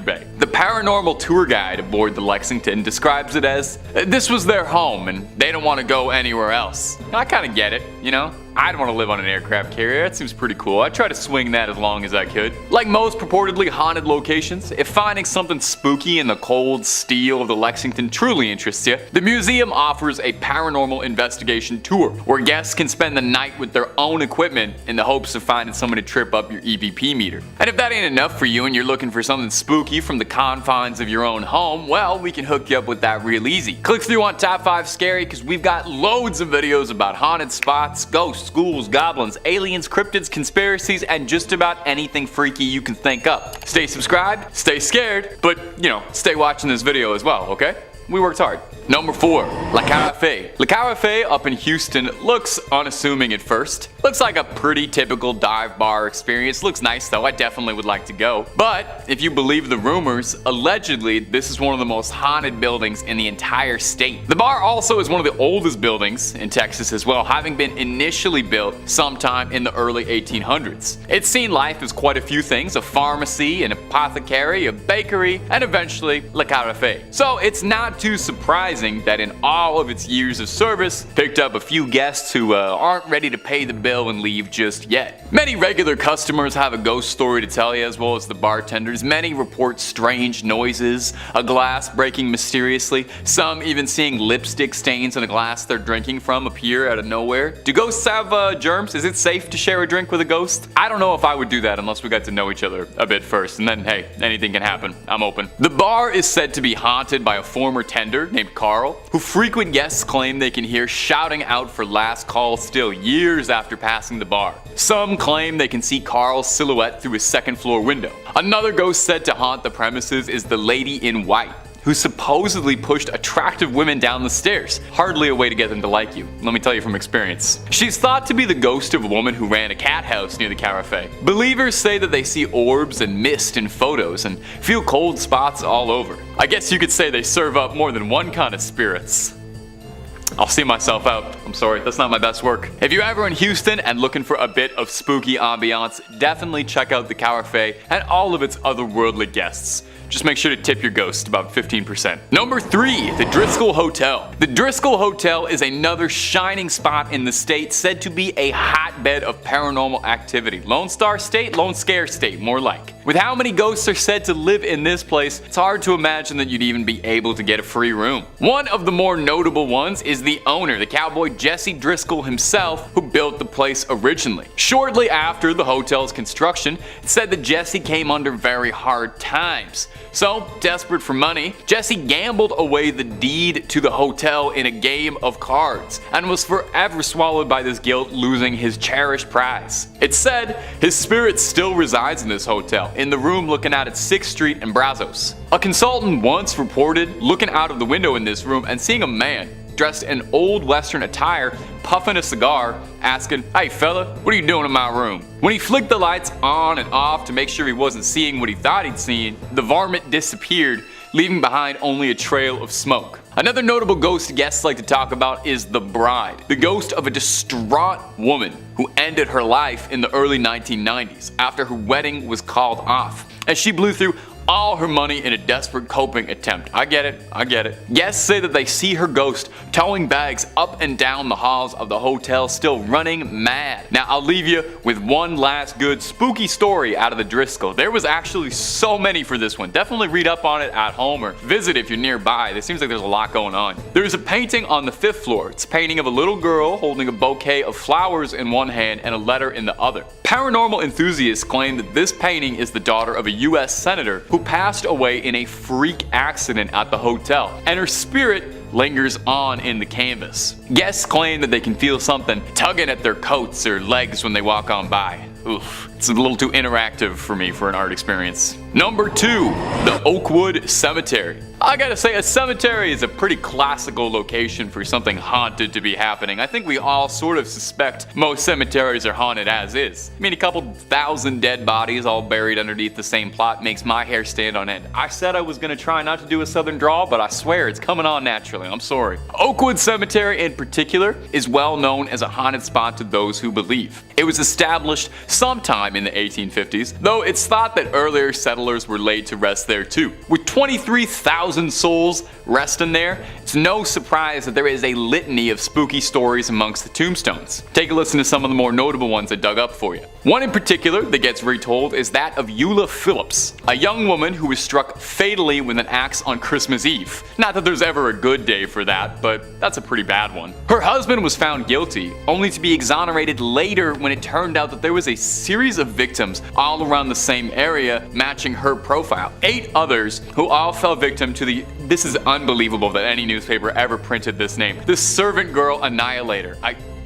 bay. The paranormal tour guide aboard the Lexington describes it as, this was their home and they don't want to go anywhere else. I kinda get it, you know? I'd want to live on an aircraft carrier, that seems pretty cool. I'd try to swing that as long as I could. Like most purportedly haunted locations, if finding something spooky in the cold steel of the Lexington truly interests you, the museum offers a paranormal investigation tour, where guests can spend the night with their own equipment in the hopes of finding someone to trip up your EVP meter. And if that ain't enough for you and you're looking for something spooky from the confines of your own home, well, we can hook you up with that real easy. Click through on Top 5 Scary, because we've got loads of videos about haunted spots, ghosts, ghouls, goblins, aliens, cryptids, conspiracies, and just about anything freaky you can think up. Stay subscribed, stay scared, but, stay watching this video as well, okay? We worked hard. Number 4, Le Carafe. Le Carafe up in Houston looks unassuming at first. Looks like a pretty typical dive bar experience. Looks nice though, I definitely would like to go. But if you believe the rumors, allegedly this is one of the most haunted buildings in the entire state. The bar also is one of the oldest buildings in Texas as well, having been initially built sometime in the early 1800s. It's seen life as quite a few things: a pharmacy, an apothecary, a bakery, and eventually Le Carafe. So it's not too surprising that in all of its years of service, picked up a few guests who aren't ready to pay the bill and leave just yet. Many regular customers have a ghost story to tell you, as well as the bartenders. Many report strange noises, a glass breaking mysteriously, some even seeing lipstick stains on a glass they're drinking from appear out of nowhere. Do ghosts have germs? Is it safe to share a drink with a ghost? I don't know if I would do that unless we got to know each other a bit first, and then hey, anything can happen. I'm open. The bar is said to be haunted by a former tender named Carl, who frequent guests claim they can hear shouting out for last call still years after passing the bar. Some claim they can see Carl's silhouette through his second floor window. Another ghost said to haunt the premises is the Lady in White. who supposedly pushed attractive women down the stairs. Hardly a way to get them to like you, let me tell you from experience. She's thought to be the ghost of a woman who ran a cat house near the cafe. Believers say that they see orbs and mist in photos and feel cold spots all over. I guess you could say they serve up more than one kind of spirits. I'll see myself out. I'm sorry, that's not my best work. If you're ever in Houston and looking for a bit of spooky ambiance, definitely check out the cafe and all of its otherworldly guests. Just make sure to tip your ghost about 15%. Number 3, the Driscoll Hotel. The Driscoll Hotel is another shining spot in the state, said to be a hotbed of paranormal activity. Lone Star State, Lone Scare State, more like. With how many ghosts are said to live in this place, it's hard to imagine that you'd even be able to get a free room. One of the more notable ones is the owner, the cowboy Jesse Driscoll himself, who built the place originally. Shortly after the hotel's construction, it's said that Jesse came under very hard times. So, desperate for money, Jesse gambled away the deed to the hotel in a game of cards, and was forever swallowed by this guilt, losing his cherished prize. It's said his spirit still resides in this hotel, in the room looking out at 6th Street and Brazos. A consultant once reported looking out of the window in this room and seeing a man dressed in old western attire, puffing a cigar, asking, "Hey fella, what are you doing in my room?" When he flicked the lights on and off to make sure he wasn't seeing what he thought he'd seen, the varmint disappeared, leaving behind only a trail of smoke. Another notable ghost guests like to talk about is the Bride, the ghost of a distraught woman who ended her life in the early 1990s after her wedding was called off, as she blew through all her money in a desperate coping attempt. I get it. Guests say that they see her ghost towing bags up and down the halls of the hotel, still running mad. Now I'll leave you with one last good spooky story out of the Driscoll. There was actually so many for this one. Definitely read up on it at home or visit if you're nearby. It seems like there's a lot going on. There's a painting on the 5th floor. It's a painting of a little girl holding a bouquet of flowers in one hand and a letter in the other. Paranormal enthusiasts claim that this painting is the daughter of a US senator who passed away in a freak accident at the hotel, and her spirit lingers on in the canvas. Guests claim that they can feel something tugging at their coats or legs when they walk on by. Oof, it's a little too interactive for me for an art experience. Number 2, the Oakwood Cemetery. I gotta say, a cemetery is a pretty classical location for something haunted to be happening. I think we all sort of suspect most cemeteries are haunted as is. I mean, a couple thousand dead bodies all buried underneath the same plot makes my hair stand on end. I said I was gonna try not to do a southern drawl, but I swear it's coming on naturally. I'm sorry. Oakwood Cemetery in particular is well known as a haunted spot to those who believe. It was established sometime in the 1850s, though it's thought that earlier settlers were laid to rest there too. With 23,000 souls resting there, it's no surprise that there is a litany of spooky stories amongst the tombstones. Take a listen to some of the more notable ones I dug up for you. One in particular that gets retold is that of Eula Phillips, a young woman who was struck fatally with an axe on Christmas Eve. Not that there's ever a good day for that, but that's a pretty bad one. Her husband was found guilty, only to be exonerated later when it turned out that there was a series of victims all around the same area matching her profile. 8 others who all fell victim to this is unbelievable that any newspaper ever printed this name, the Servant Girl Annihilator.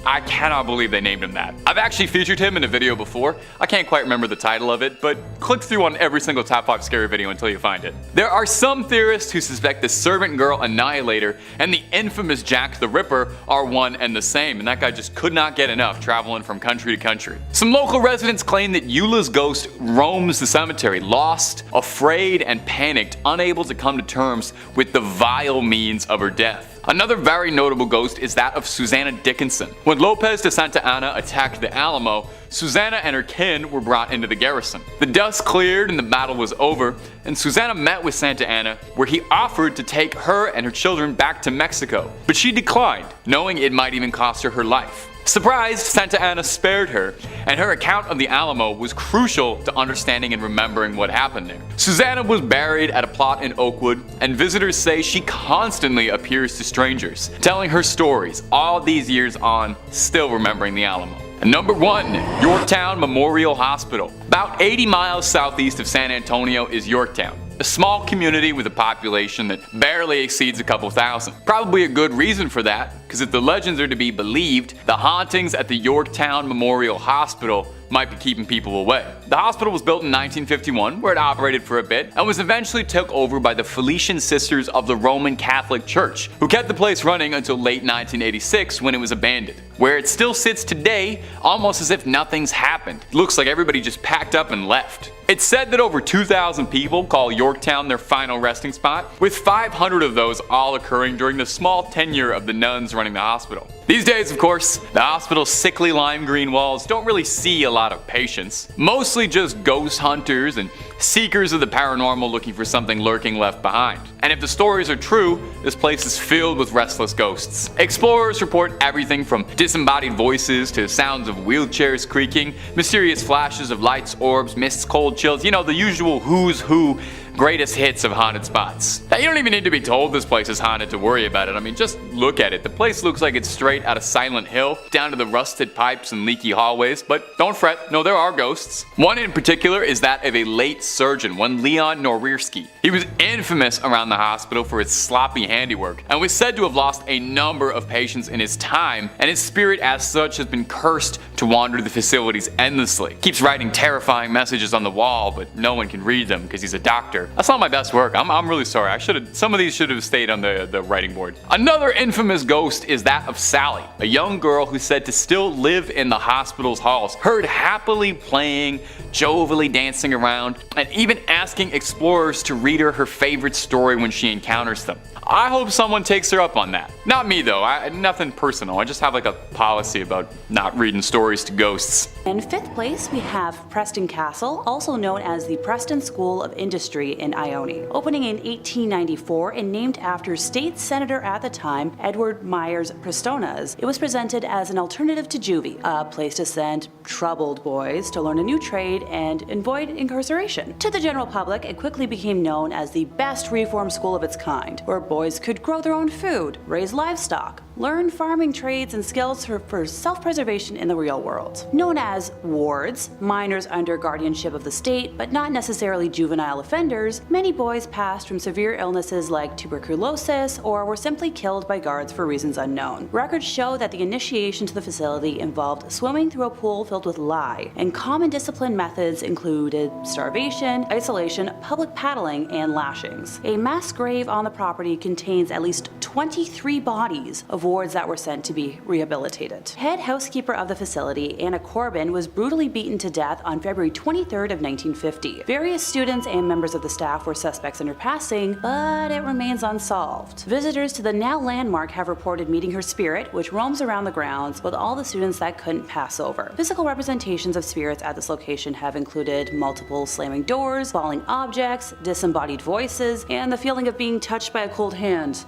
I cannot believe they named him that. I've actually featured him in a video before. I can't quite remember the title of it, but click through on every single Top 5 Scary video until you find it. There are some theorists who suspect the Servant Girl Annihilator and the infamous Jack the Ripper are one and the same, and that guy just could not get enough traveling from country to country. Some local residents claim that Eula's ghost roams the cemetery, lost, afraid, and panicked, unable to come to terms with the vile means of her death. Another very notable ghost is that of Susanna Dickinson. When Lopez de Santa Anna attacked the Alamo, Susanna and her kin were brought into the garrison. The dust cleared and the battle was over, and Susanna met with Santa Anna, where he offered to take her and her children back to Mexico. But she declined, knowing it might even cost her her life. Surprised, Santa Anna spared her, and her account of the Alamo was crucial to understanding and remembering what happened there. Susanna was buried at a plot in Oakwood, and visitors say she constantly appears to strangers, telling her stories all these years on, still remembering the Alamo. And number 1, Yorktown Memorial Hospital. About 80 miles southeast of San Antonio is Yorktown, a small community with a population that barely exceeds a couple thousand. Probably a good reason for that, because if the legends are to be believed, the hauntings at the Yorktown Memorial Hospital might be keeping people away. The hospital was built in 1951, where it operated for a bit, and was eventually took over by the Felician Sisters of the Roman Catholic Church, who kept the place running until late 1986 when it was abandoned. Where it still sits today, almost as if nothing's happened. It looks like everybody just packed up and left. It's said that over 2,000 people call Yorktown their final resting spot, with 500 of those all occurring during the small tenure of the nuns running the hospital. These days, of course, the hospital's sickly lime green walls don't really see a lot of patients. Mostly just ghost hunters and seekers of the paranormal looking for something lurking left behind. And if the stories are true, this place is filled with restless ghosts. Explorers report everything from disembodied voices to sounds of wheelchairs creaking, mysterious flashes of lights, orbs, mists, cold chills, you know, the usual who's who greatest hits of haunted spots. Now, you don't even need to be told this place is haunted to worry about it. I mean, just look at it. The place looks like it's straight out of Silent Hill, down to the rusted pipes and leaky hallways, but don't fret, no, there are ghosts. One in particular is that of a late surgeon, one Leon Norwirski. He was infamous around the hospital for his sloppy handiwork, and was said to have lost a number of patients in his time, and his spirit as such has been cursed to wander the facilities endlessly. Keeps writing terrifying messages on the wall, but no one can read them because he's a doctor. That's not my best work. I'm really sorry. Some of these should have stayed on the writing board. Another infamous ghost is that of Sally, a young girl who's said to still live in the hospital's halls, heard happily playing, jovially dancing around, and even asking explorers to read her favorite story when she encounters them. I hope someone takes her up on that. Not me though, nothing personal. I just have like a policy about not reading stories to ghosts. In 5th place, we have Preston Castle, also known as the Preston School of Industry in Ione. Opening in 1894 and named after state senator at the time, Edward Myers Prestonas, it was presented as an alternative to juvie, a place to send troubled boys to learn a new trade and avoid incarceration. To the general public, it quickly became known as the best reform school of its kind, where boys could grow their own food, raise livestock, learn farming trades and skills for self-preservation in the real world. Known as wards, minors under guardianship of the state, but not necessarily juvenile offenders, many boys passed from severe illnesses like tuberculosis or were simply killed by guards for reasons unknown. Records show that the initiation to the facility involved swimming through a pool filled with lye, and common discipline methods included starvation, isolation, public paddling, and lashings. A mass grave on the property contains at least 23 bodies of wards that were sent to be rehabilitated. Head housekeeper of the facility, Anna Corbin, was brutally beaten to death on February 23rd of 1950. Various students and members of the staff were suspects in her passing, but it remains unsolved. Visitors to the now landmark have reported meeting her spirit, which roams around the grounds with all the students that couldn't pass over. Physical representations of spirits at this location have included multiple slamming doors, falling objects, disembodied voices, and the feeling of being touched by a cold hand.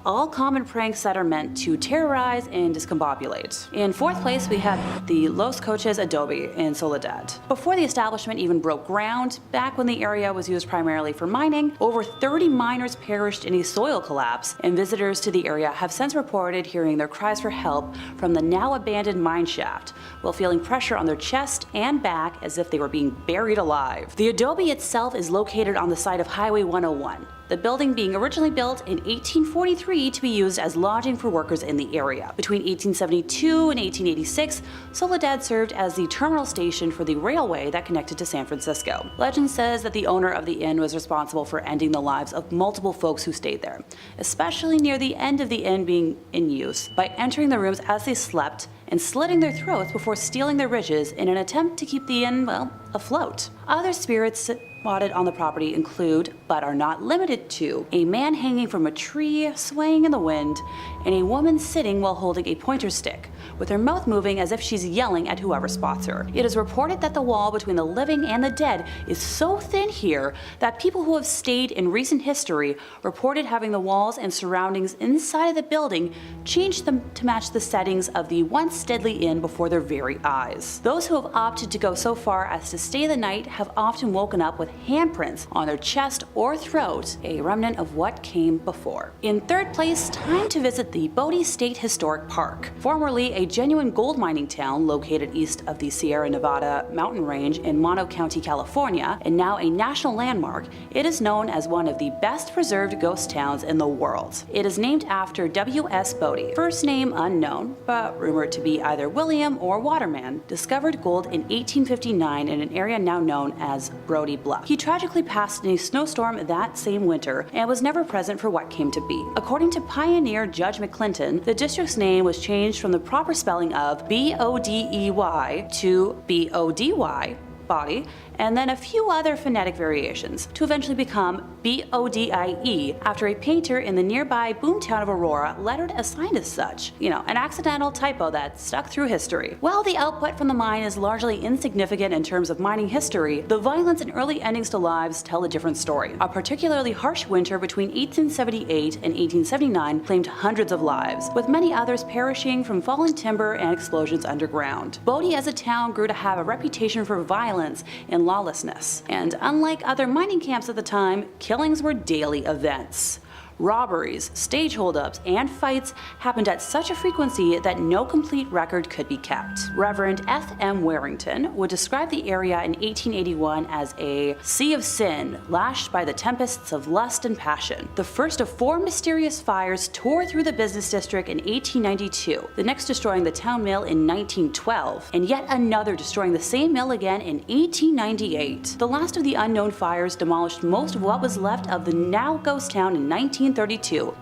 All common pranks that are meant to terrorize and discombobulate. In 4th place, we have the Los Coches Adobe in Soledad. Before the establishment even broke ground, back when the area was used primarily for mining, over 30 miners perished in a soil collapse, and visitors to the area have since reported hearing their cries for help from the now abandoned mine shaft, while feeling pressure on their chest and back as if they were being buried alive. The adobe itself is located on the side of Highway 101. The building being originally built in 1843 to be used as lodging for workers in the area. Between 1872 and 1886, Soledad served as the terminal station for the railway that connected to San Francisco. Legend says that the owner of the inn was responsible for ending the lives of multiple folks who stayed there, especially near the end of the inn being in use, by entering the rooms as they slept and slitting their throats before stealing their riches in an attempt to keep the inn, well, afloat. Other spirits spotted on the property include, but are not limited to, a man hanging from a tree swaying in the wind, and a woman sitting while holding a pointer stick, with her mouth moving as if she's yelling at whoever spots her. It is reported that the wall between the living and the dead is so thin here that people who have stayed in recent history reported having the walls and surroundings inside of the building changed them to match the settings of the once deadly inn before their very eyes. Those who have opted to go so far as to stay the night have often woken up with handprints on their chest or throat, a remnant of what came before. In third place, time to visit the Borden State Historic Park. Formerly a genuine gold mining town located east of the Sierra Nevada mountain range in Mono County, California, and now a national landmark, it is known as one of the best preserved ghost towns in the world. It is named after W.S. Bode, first name unknown, but rumored to be either William or Waterman, discovered gold in 1859 in an area now known as Brody Bluff. He tragically passed in a snowstorm that same winter and was never present for what came to be. According to pioneer Judge McClinton, the district's name was changed from the proper spelling of B-O-D-E-Y to B-O-D-Y, body, and then a few other phonetic variations to eventually become B-O-D-I-E after a painter in the nearby boomtown of Aurora lettered a sign as such. You know, an accidental typo that stuck through history. While the output from the mine is largely insignificant in terms of mining history, the violence and early endings to lives tell a different story. A particularly harsh winter between 1878 and 1879 claimed hundreds of lives, with many others perishing from fallen timber and explosions underground. Bode as a town grew to have a reputation for violence and lawlessness, and unlike other mining camps at the time, killings were daily events. Robberies, stage holdups, and fights happened at such a frequency that no complete record could be kept. Reverend F.M. Warrington would describe the area in 1881 as a sea of sin lashed by the tempests of lust and passion. The first of 4 mysterious fires tore through the business district in 1892, the next destroying the town mill in 1912, and yet another destroying the same mill again in 1898. The last of the unknown fires demolished most of what was left of the now ghost town in 1932,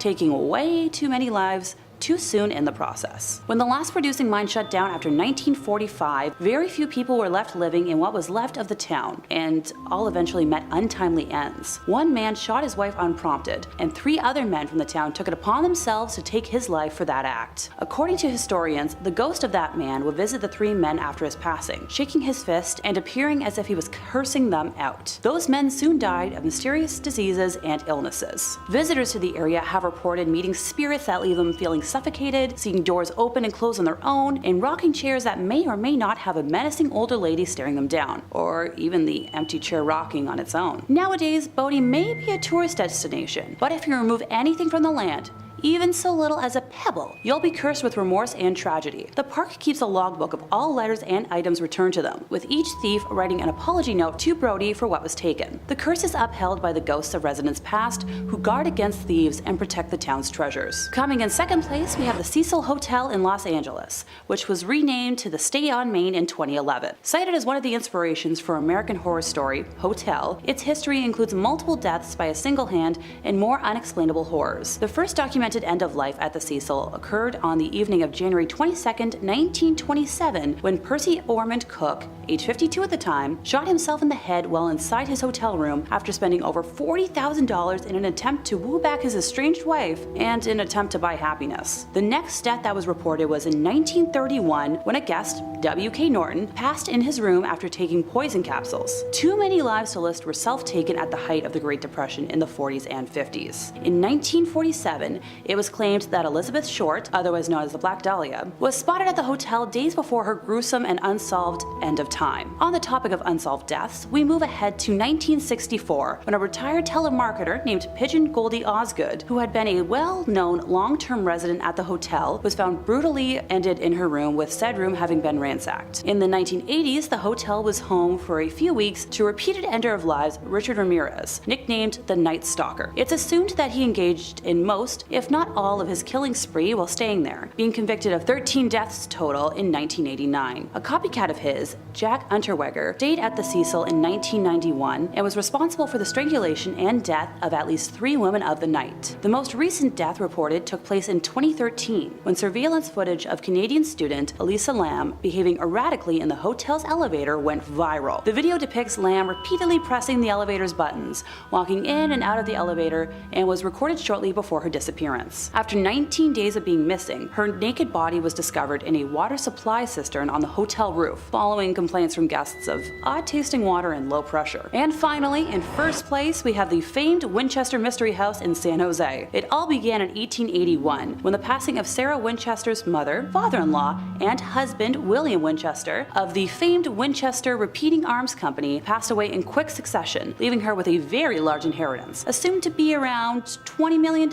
taking way too many lives too soon in the process. When the last producing mine shut down after 1945, very few people were left living in what was left of the town, and all eventually met untimely ends. One man shot his wife unprompted, and 3 other men from the town took it upon themselves to take his life for that act. According to historians, the ghost of that man would visit the 3 men after his passing, shaking his fist and appearing as if he was cursing them out. Those men soon died of mysterious diseases and illnesses. Visitors to the area have reported meeting spirits that leave them feeling suffocated, seeing doors open and close on their own, and rocking chairs that may or may not have a menacing older lady staring them down, or even the empty chair rocking on its own. Nowadays, Bode may be a tourist destination, but if you remove anything from the land, even so little as a pebble, you'll be cursed with remorse and tragedy. The park keeps a logbook of all letters and items returned to them, with each thief writing an apology note to Bode for what was taken. The curse is upheld by the ghosts of residents past who guard against thieves and protect the town's treasures. Coming in second place, we have the Cecil Hotel in Los Angeles, which was renamed to the Stay on Main in 2011. Cited as one of the inspirations for American Horror Story, Hotel, its history includes multiple deaths by a single hand and more unexplainable horrors. The first documented end of life at the Cecil occurred on the evening of January 22, 1927, when Percy Ormond Cook, age 52 at the time, shot himself in the head while inside his hotel room after spending over $40,000 in an attempt to woo back his estranged wife and an attempt to buy happiness. The next death that was reported was in 1931 when a guest, W.K. Norton, passed in his room after taking poison capsules. Too many lives to list were self-taken at the height of the Great Depression in the 40s and 50s. In 1947, it was claimed that Elizabeth Short, otherwise known as the Black Dahlia, was spotted at the hotel days before her gruesome and unsolved end of time. On the topic of unsolved deaths, we move ahead to 1964, when a retired telemarketer named Pigeon Goldie Osgood, who had been a well-known long-term resident at the hotel, was found brutally ended in her room, with said room having been ransacked. In the 1980s, the hotel was home for a few weeks to repeated ender of lives Richard Ramirez, nicknamed the Night Stalker. It's assumed that he engaged in most, if not all, of his killing spree while staying there, being convicted of 13 deaths total in 1989. A copycat of his, Jack Unterweger, stayed at the Cecil in 1991 and was responsible for the strangulation and death of at least 3 women of the night. The most recent death reported took place in 2013, when surveillance footage of Canadian student Elisa Lam behaving erratically in the hotel's elevator went viral. The video depicts Lam repeatedly pressing the elevator's buttons, walking in and out of the elevator, and was recorded shortly before her disappearance. disappearance. After 19 days of being missing, her naked body was discovered in a water supply cistern on the hotel roof, following complaints from guests of odd-tasting water and low pressure. And finally, in first place, we have the famed Winchester Mystery House in San Jose. It all began in 1881, when the passing of Sarah Winchester's mother, father-in-law, and husband, William Winchester, of the famed Winchester Repeating Arms Company, passed away in quick succession, leaving her with a very large inheritance, assumed to be around $20 million,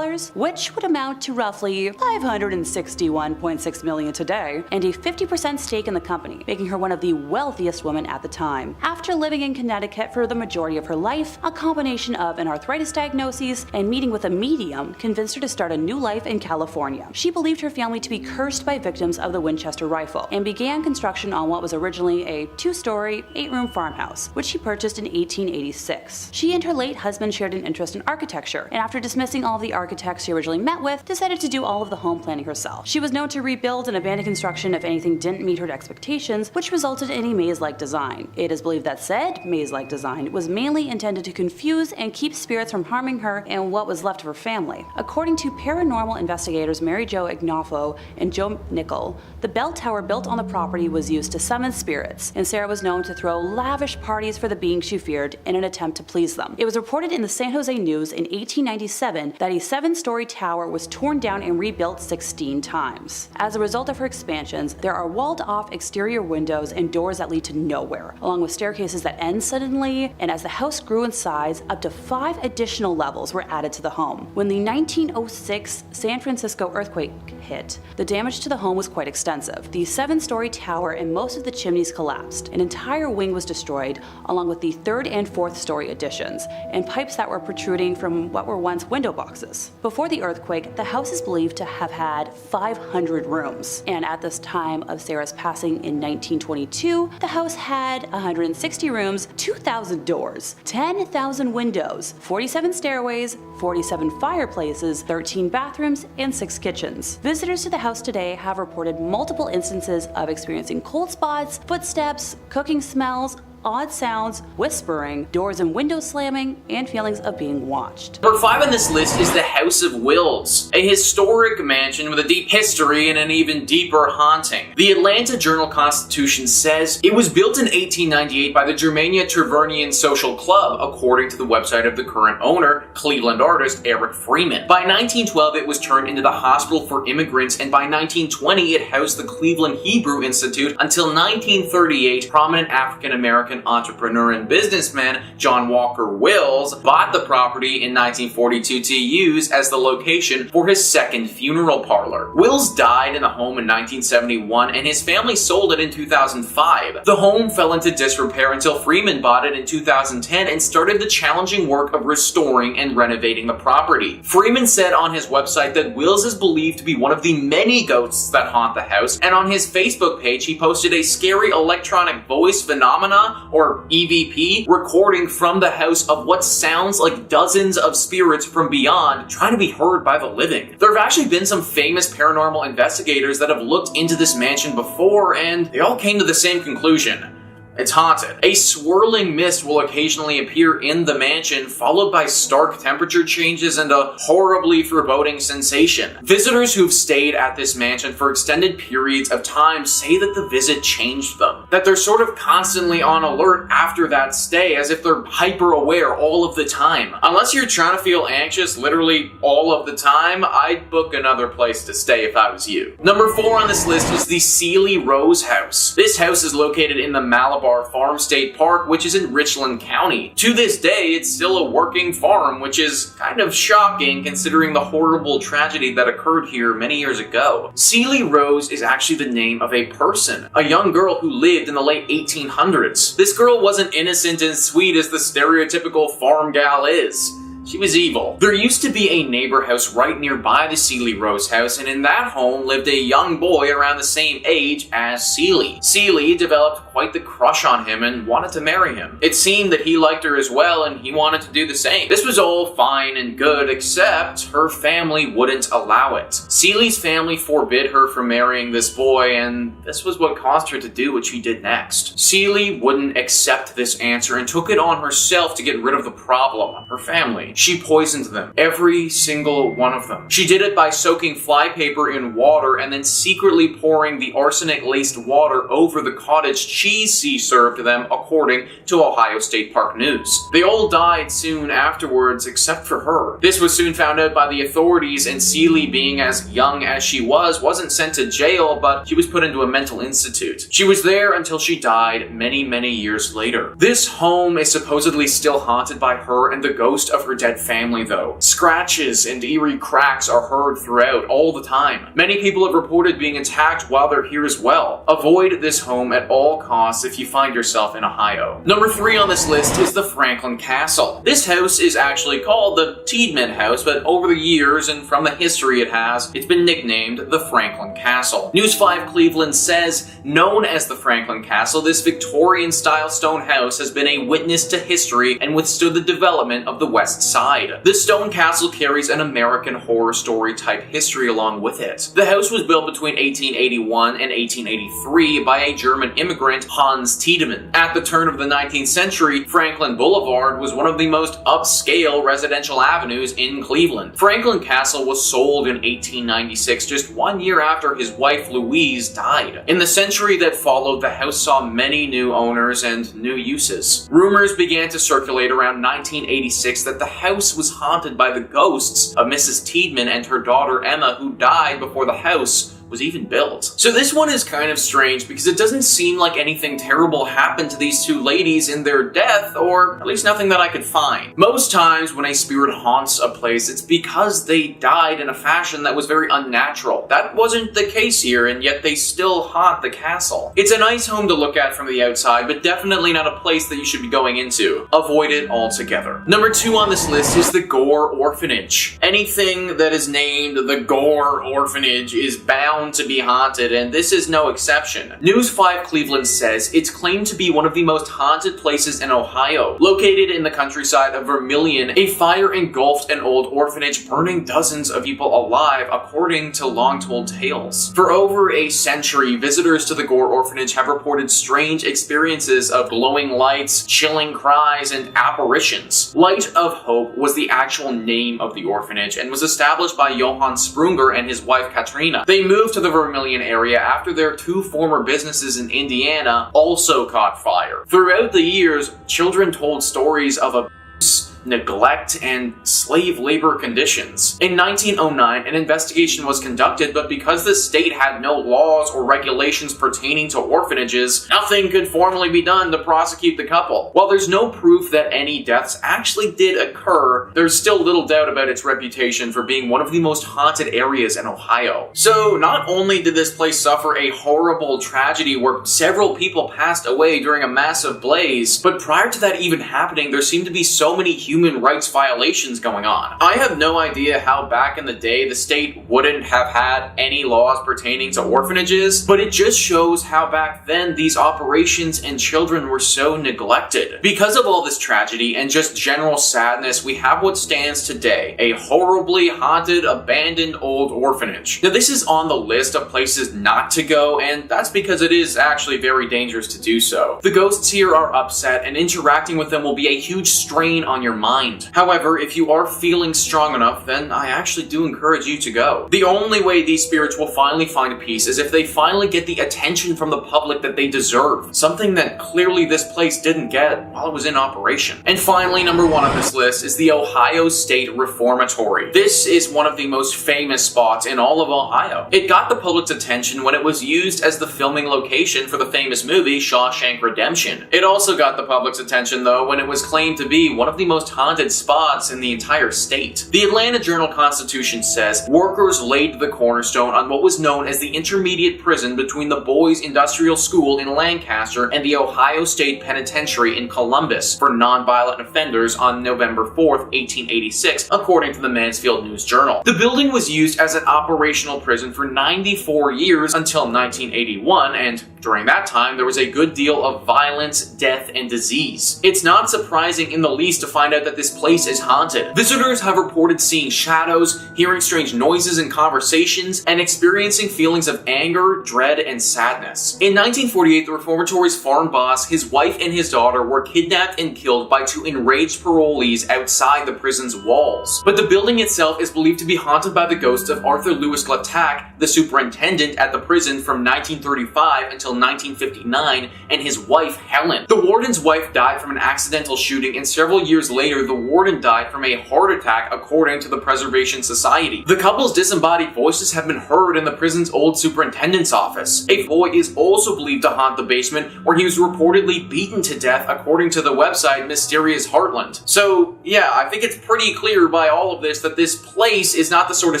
which would amount to roughly $561.6 million today, and a 50% stake in the company, making her one of the wealthiest women at the time. After living in Connecticut for the majority of her life, a combination of an arthritis diagnosis and meeting with a medium convinced her to start a new life in California. She believed her family to be cursed by victims of the Winchester rifle, and began construction on what was originally a 2-story, 8-room farmhouse, which she purchased in 1886. She and her late husband shared an interest in architecture, and after dismissing all of the architects she originally met with, decided to do all of the home planning herself. She was known to rebuild and abandon construction if anything didn't meet her expectations, which resulted in a maze-like design. It is believed that said maze-like design was mainly intended to confuse and keep spirits from harming her and what was left of her family. According to paranormal investigators Mary Jo Ignafo and Joe Nickel, the bell tower built on the property was used to summon spirits, and Sarah was known to throw lavish parties for the beings she feared in an attempt to please them. It was reported in the San Jose News in 1897 that a 7-story tower was torn down and rebuilt 16 times. As a result of her expansions, there are walled-off exterior windows and doors that lead to nowhere, along with staircases that end suddenly, and as the house grew in size, up to 5 additional levels were added to the home. When the 1906 San Francisco earthquake hit, the damage to the home was quite extensive. The 7-story tower and most of the chimneys collapsed. An entire wing was destroyed, along with the 3rd and 4th story additions, and pipes that were protruding from what were once window boxes. Before the earthquake, the house is believed to have had 500 rooms, and at this time of Sarah's passing in 1922, the house had 160 rooms, 2,000 doors, 10,000 windows, 47 stairways, 47 fireplaces, 13 bathrooms, and 6 kitchens. Visitors to the house today have reported multiple instances of experiencing cold spots, footsteps, cooking smells, odd sounds, whispering, doors and windows slamming, and feelings of being watched. Number 5 on this list is the House of Wills, a historic mansion with a deep history and an even deeper haunting. The Atlanta Journal-Constitution says it was built in 1898 by the Germania Trevernian Social Club, according to the website of the current owner, Cleveland artist Eric Freeman. By 1912, it was turned into the hospital for immigrants, and by 1920, it housed the Cleveland Hebrew Institute until 1938, prominent African-American entrepreneur and businessman John Walker Wills bought the property in 1942 to use as the location for his second funeral parlor. Wills died in the home in 1971 and his family sold it in 2005. The home fell into disrepair until Freeman bought it in 2010 and started the challenging work of restoring and renovating the property. Freeman said on his website that Wills is believed to be one of the many ghosts that haunt the house, and on his Facebook page he posted a scary electronic voice phenomena, or EVP, recording from the house of what sounds like dozens of spirits from beyond trying to be heard by the living. There have actually been some famous paranormal investigators that have looked into this mansion before, and they all came to the same conclusion. It's haunted. A swirling mist will occasionally appear in the mansion, followed by stark temperature changes and a horribly foreboding sensation. Visitors who've stayed at this mansion for extended periods of time say that the visit changed them, that they're sort of constantly on alert after that stay, as if they're hyper aware all of the time. Unless you're trying to feel anxious literally all of the time, I'd book another place to stay if I was you. Number 4 on this list is the Sealy Rose House. This house is located in the Malabar Farm State Park, which is in Richland County. To this day, it's still a working farm, which is kind of shocking considering the horrible tragedy that occurred here many years ago. Sealy Rose is actually the name of a person, a young girl who lived in the late 1800s. This girl wasn't innocent and sweet as the stereotypical farm gal is. She was evil. There used to be a neighbor house right nearby the Sealy Rose house, and in that home lived a young boy around the same age as Sealy. Sealy developed quite the crush on him and wanted to marry him. It seemed that he liked her as well, and he wanted to do the same. This was all fine and good, except her family wouldn't allow it. Sealy's family forbid her from marrying this boy, and this was what caused her to do what she did next. Sealy wouldn't accept this answer and took it on herself to get rid of the problem, her family. family. She poisoned them. Every single one of them. She did it by soaking flypaper in water and then secretly pouring the arsenic-laced water over the cottage cheese she served them, according to Ohio State Park News. They all died soon afterwards, except for her. This was soon found out by the authorities, and Seeley, being as young as she was, wasn't sent to jail, but she was put into a mental institute. She was there until she died many years later. This home is supposedly still haunted by her and the ghost of her dead family, though. Scratches and eerie cracks are heard throughout all the time. Many people have reported being attacked while they're here as well. Avoid this home at all costs if you find yourself in Ohio. Number 3 on this list is the Franklin Castle. This house is actually called the Tiedemann House, but over the years and from the history it has, it's been nicknamed the Franklin Castle. News 5 Cleveland says, known as the Franklin Castle, this Victorian-style stone house has been a witness to history and withstood the development of the West Side. The stone castle carries an American Horror Story type history along with it. The house was built between 1881 and 1883 by a German immigrant, Hans Tiedemann. At the turn of the 19th century, Franklin Boulevard was one of the most upscale residential avenues in Cleveland. Franklin Castle was sold in 1896, just 1 year after his wife Louise died. In the century that followed, the house saw many new owners and new uses. Rumors began to circulate around 1986 that the house was haunted by the ghosts of Mrs. Tiedemann and her daughter Emma, who died before the house was even built. So this one is kind of strange because it doesn't seem like anything terrible happened to these two ladies in their death, or at least nothing that I could find. Most times when a spirit haunts a place, it's because they died in a fashion that was very unnatural. That wasn't the case here, and yet they still haunt the castle. It's a nice home to look at from the outside, but definitely not a place that you should be going into. Avoid it altogether. Number 2 on this list is the Gore Orphanage. Anything that is named the Gore Orphanage is bound to be haunted, and this is no exception. News 5 Cleveland says it's claimed to be one of the most haunted places in Ohio. Located in the countryside of Vermilion, a fire engulfed an old orphanage, burning dozens of people alive, according to long-told tales. For over a century, visitors to the Gore Orphanage have reported strange experiences of glowing lights, chilling cries, and apparitions. Light of Hope was the actual name of the orphanage and was established by Johann Sprunger and his wife Katrina. They moved to the Vermilion area after their 2 former businesses in Indiana also caught fire. Throughout the years, children told stories of abuse, neglect, and slave labor conditions. In 1909, an investigation was conducted, but because the state had no laws or regulations pertaining to orphanages, nothing could formally be done to prosecute the couple. While there's no proof that any deaths actually did occur, there's still little doubt about its reputation for being one of the most haunted areas in Ohio. So not only did this place suffer a horrible tragedy where several people passed away during a massive blaze, but prior to that even happening, there seemed to be so many human rights violations going on. I have no idea how back in the day the state wouldn't have had any laws pertaining to orphanages, but it just shows how back then these operations and children were so neglected. Because of all this tragedy and just general sadness, we have what stands today, a horribly haunted, abandoned old orphanage. Now this is on the list of places not to go, and that's because it is actually very dangerous to do so. The ghosts here are upset, and interacting with them will be a huge strain on your mind. However, if you are feeling strong enough, then I actually do encourage you to go. The only way these spirits will finally find peace is if they finally get the attention from the public that they deserve, something that clearly this place didn't get while it was in operation. And finally, number 1 on this list is the Ohio State Reformatory. This is one of the most famous spots in all of Ohio. It got the public's attention when it was used as the filming location for the famous movie Shawshank Redemption. It also got the public's attention, though, when it was claimed to be one of the most haunted spots in the entire state. The Atlanta Journal-Constitution says workers laid the cornerstone on what was known as the intermediate prison between the Boys Industrial School in Lancaster and the Ohio State Penitentiary in Columbus for nonviolent offenders on November 4th, 1886, according to the Mansfield News Journal. The building was used as an operational prison for 94 years until 1981, and During that time, there was a good deal of violence, death, and disease. It's not surprising in the least to find out that this place is haunted. Visitors have reported seeing shadows, hearing strange noises and conversations, and experiencing feelings of anger, dread, and sadness. In 1948, the reformatory's farm boss, his wife, and his daughter were kidnapped and killed by two enraged parolees outside the prison's walls. But the building itself is believed to be haunted by the ghost of Arthur Lewis Glattack, the superintendent at the prison from 1935 until 1959, and his wife Helen. The warden's wife died from an accidental shooting, and several years later the warden died from a heart attack, according to the Preservation Society. The couple's disembodied voices have been heard in the prison's old superintendent's office. A boy is also believed to haunt the basement, where he was reportedly beaten to death, according to the website Mysterious Heartland. So yeah, I think it's pretty clear by all of this that this place is not the sort of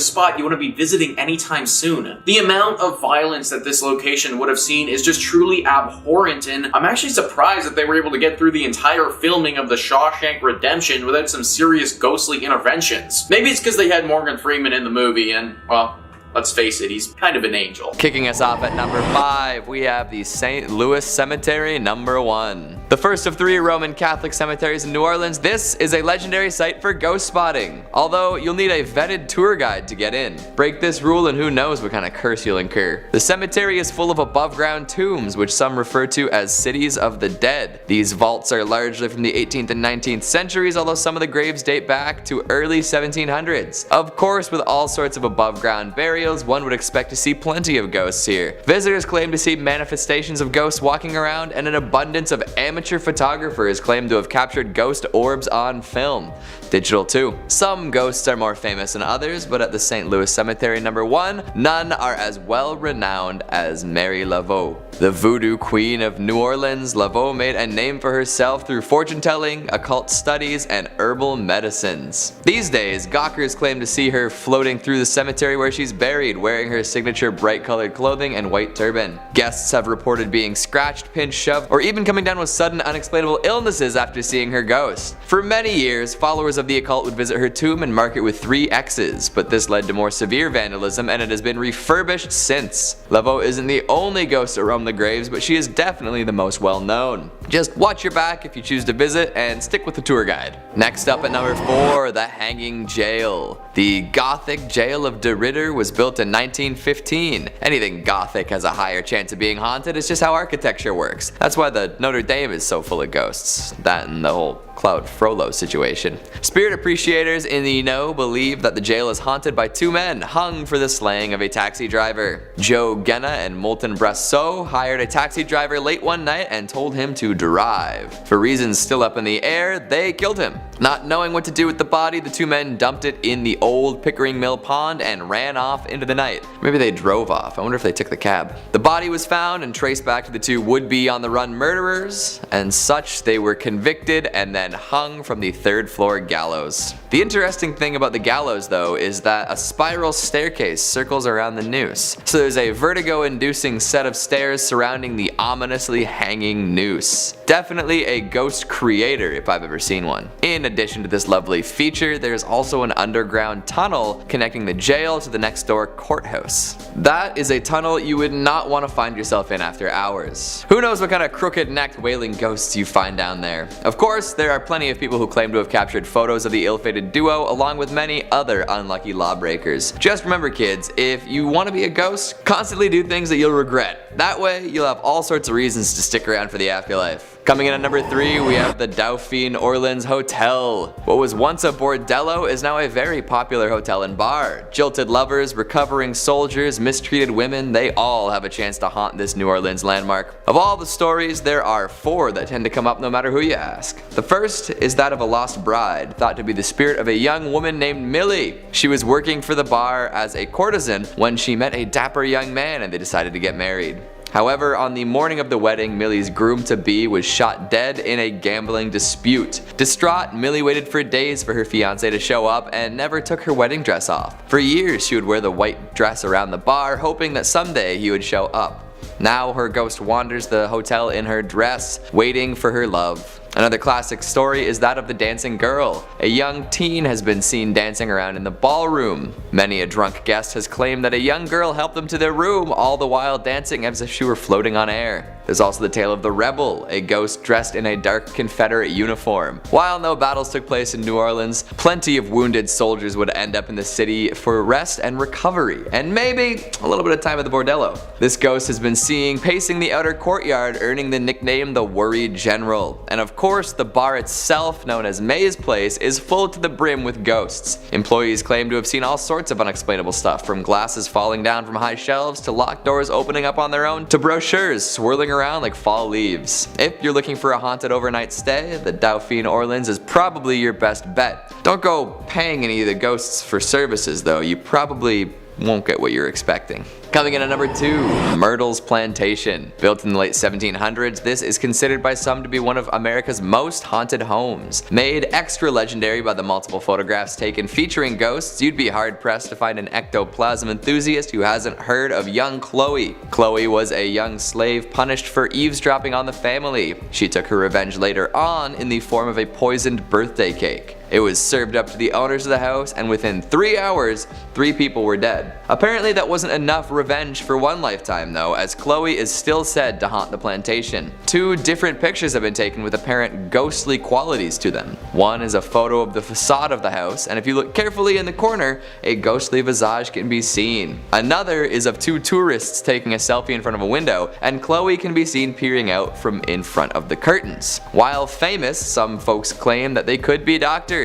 spot you want to be visiting anytime soon. The amount of violence that this location would have seen is just truly abhorrent, and I'm actually surprised that they were able to get through the entire filming of The Shawshank Redemption without some serious ghostly interventions. Maybe it's because they had Morgan Freeman in the movie and, well, let's face it, he's kind of an angel. Kicking us off at number 5, we have the St. Louis Cemetery, number 1. The first of 3 Roman Catholic cemeteries in New Orleans, this is a legendary site for ghost spotting, although you'll need a vetted tour guide to get in. Break this rule and who knows what kind of curse you'll incur. The cemetery is full of above ground tombs, which some refer to as cities of the dead. These vaults are largely from the 18th and 19th centuries, although some of the graves date back to early 1700s. Of course, with all sorts of above ground burials, one would expect to see plenty of ghosts here. Visitors claim to see manifestations of ghosts walking around, and an abundance of amateur photographers claim to have captured ghost orbs on film. Digital too. Some ghosts are more famous than others, but at the St. Louis Cemetery number 1, none are as well renowned as Mary Laveau. The voodoo queen of New Orleans, Laveau made a name for herself through fortune telling, occult studies, and herbal medicines. These days, gawkers claim to see her floating through the cemetery where she's buried, wearing her signature bright colored clothing and white turban. Guests have reported being scratched, pinched, shoved, or even coming down with sudden unexplainable illnesses after seeing her ghost. For many years, followers of the occult would visit her tomb and mark it with 3 X's, but this led to more severe vandalism, and it has been refurbished since. Laveau isn't the only ghost to roam the graves, but she is definitely the most well known. Just watch your back if you choose to visit, and stick with the tour guide. Next up at number 4, the Hanging Jail. The Gothic Jail of De Ridder was built in 1915. Anything Gothic has a higher chance of being haunted, it's just how architecture works. That's why the Notre Dame is so full of ghosts. That and the whole Claude Frollo situation. Spirit appreciators in the know believe that the jail is haunted by 2 men hung for the slaying of a taxi driver. Joe Genna and Moulton Brasseau hired a taxi driver late one night and told him to drive. For reasons still up in the air, they killed him. Not knowing what to do with the body, the 2 men dumped it in the old Pickering Mill pond and ran off into the night. Maybe they drove off. I wonder if they took the cab. The body was found and traced back to the 2 would-be on-the-run murderers, and such they were convicted and then hung from the 3rd floor gallows. The interesting thing about the gallows though is that a spiral staircase circles around the noose. So there's a vertigo-inducing set of stairs surrounding the ominously hanging noose. Definitely a ghost creator if I've ever seen one. In addition to this lovely feature, there's also an underground tunnel connecting the jail to the next door courthouse. That is a tunnel you would not want to find yourself in after hours. Who knows what kind of crooked-necked wailing ghosts you find down there. Of course, there are plenty of people who claim to have captured photos of the ill-fated duo along with many other unlucky lawbreakers. Just remember kids, if you want to be a ghost, constantly do things that you'll regret. That way, you'll have all sorts of reasons to stick around for the afterlife. Coming in at number 3, we have the Dauphine Orleans Hotel. What was once a bordello is now a very popular hotel and bar. Jilted lovers, recovering soldiers, mistreated women, they all have a chance to haunt this New Orleans landmark. Of all the stories, there are 4 that tend to come up no matter who you ask. The first is that of a lost bride, thought to be the spirit of a young woman named Millie. She was working for the bar as a courtesan when she met a dapper young man and they decided to get married. However, on the morning of the wedding, Millie's groom-to-be was shot dead in a gambling dispute. Distraught, Millie waited for days for her fiancé to show up and never took her wedding dress off. For years, she would wear the white dress around the bar, hoping that someday he would show up. Now her ghost wanders the hotel in her dress, waiting for her love. Another classic story is that of the dancing girl. A young teen has been seen dancing around in the ballroom. Many a drunk guest has claimed that a young girl helped them to their room, all the while dancing as if she were floating on air. There's also the tale of the Rebel, a ghost dressed in a dark Confederate uniform. While no battles took place in New Orleans, plenty of wounded soldiers would end up in the city for rest and recovery, and maybe a little bit of time at the bordello. This ghost has been seen pacing the outer courtyard, earning the nickname the Worried General. And of course, the bar itself, known as May's Place, is full to the brim with ghosts. Employees claim to have seen all sorts of unexplainable stuff, from glasses falling down from high shelves, to locked doors opening up on their own, to brochures swirling around like fall leaves. If you're looking for a haunted overnight stay, the Dauphine Orleans is probably your best bet. Don't go paying any of the ghosts for services though, you probably won't get what you're expecting. Coming in at number 2, Myrtle's Plantation. Built in the late 1700s, this is considered by some to be one of America's most haunted homes. Made extra legendary by the multiple photographs taken featuring ghosts, you'd be hard pressed to find an ectoplasm enthusiast who hasn't heard of young Chloe. Chloe was a young slave punished for eavesdropping on the family. She took her revenge later on in the form of a poisoned birthday cake. It was served up to the owners of the house, and within 3 hours, 3 people were dead. Apparently that wasn't enough revenge for one lifetime though, as Chloe is still said to haunt the plantation. 2 different pictures have been taken with apparent ghostly qualities to them. One is a photo of the facade of the house, and if you look carefully in the corner, a ghostly visage can be seen. Another is of 2 tourists taking a selfie in front of a window, and Chloe can be seen peering out from in front of the curtains. While famous, some folks claim that they could be doctored.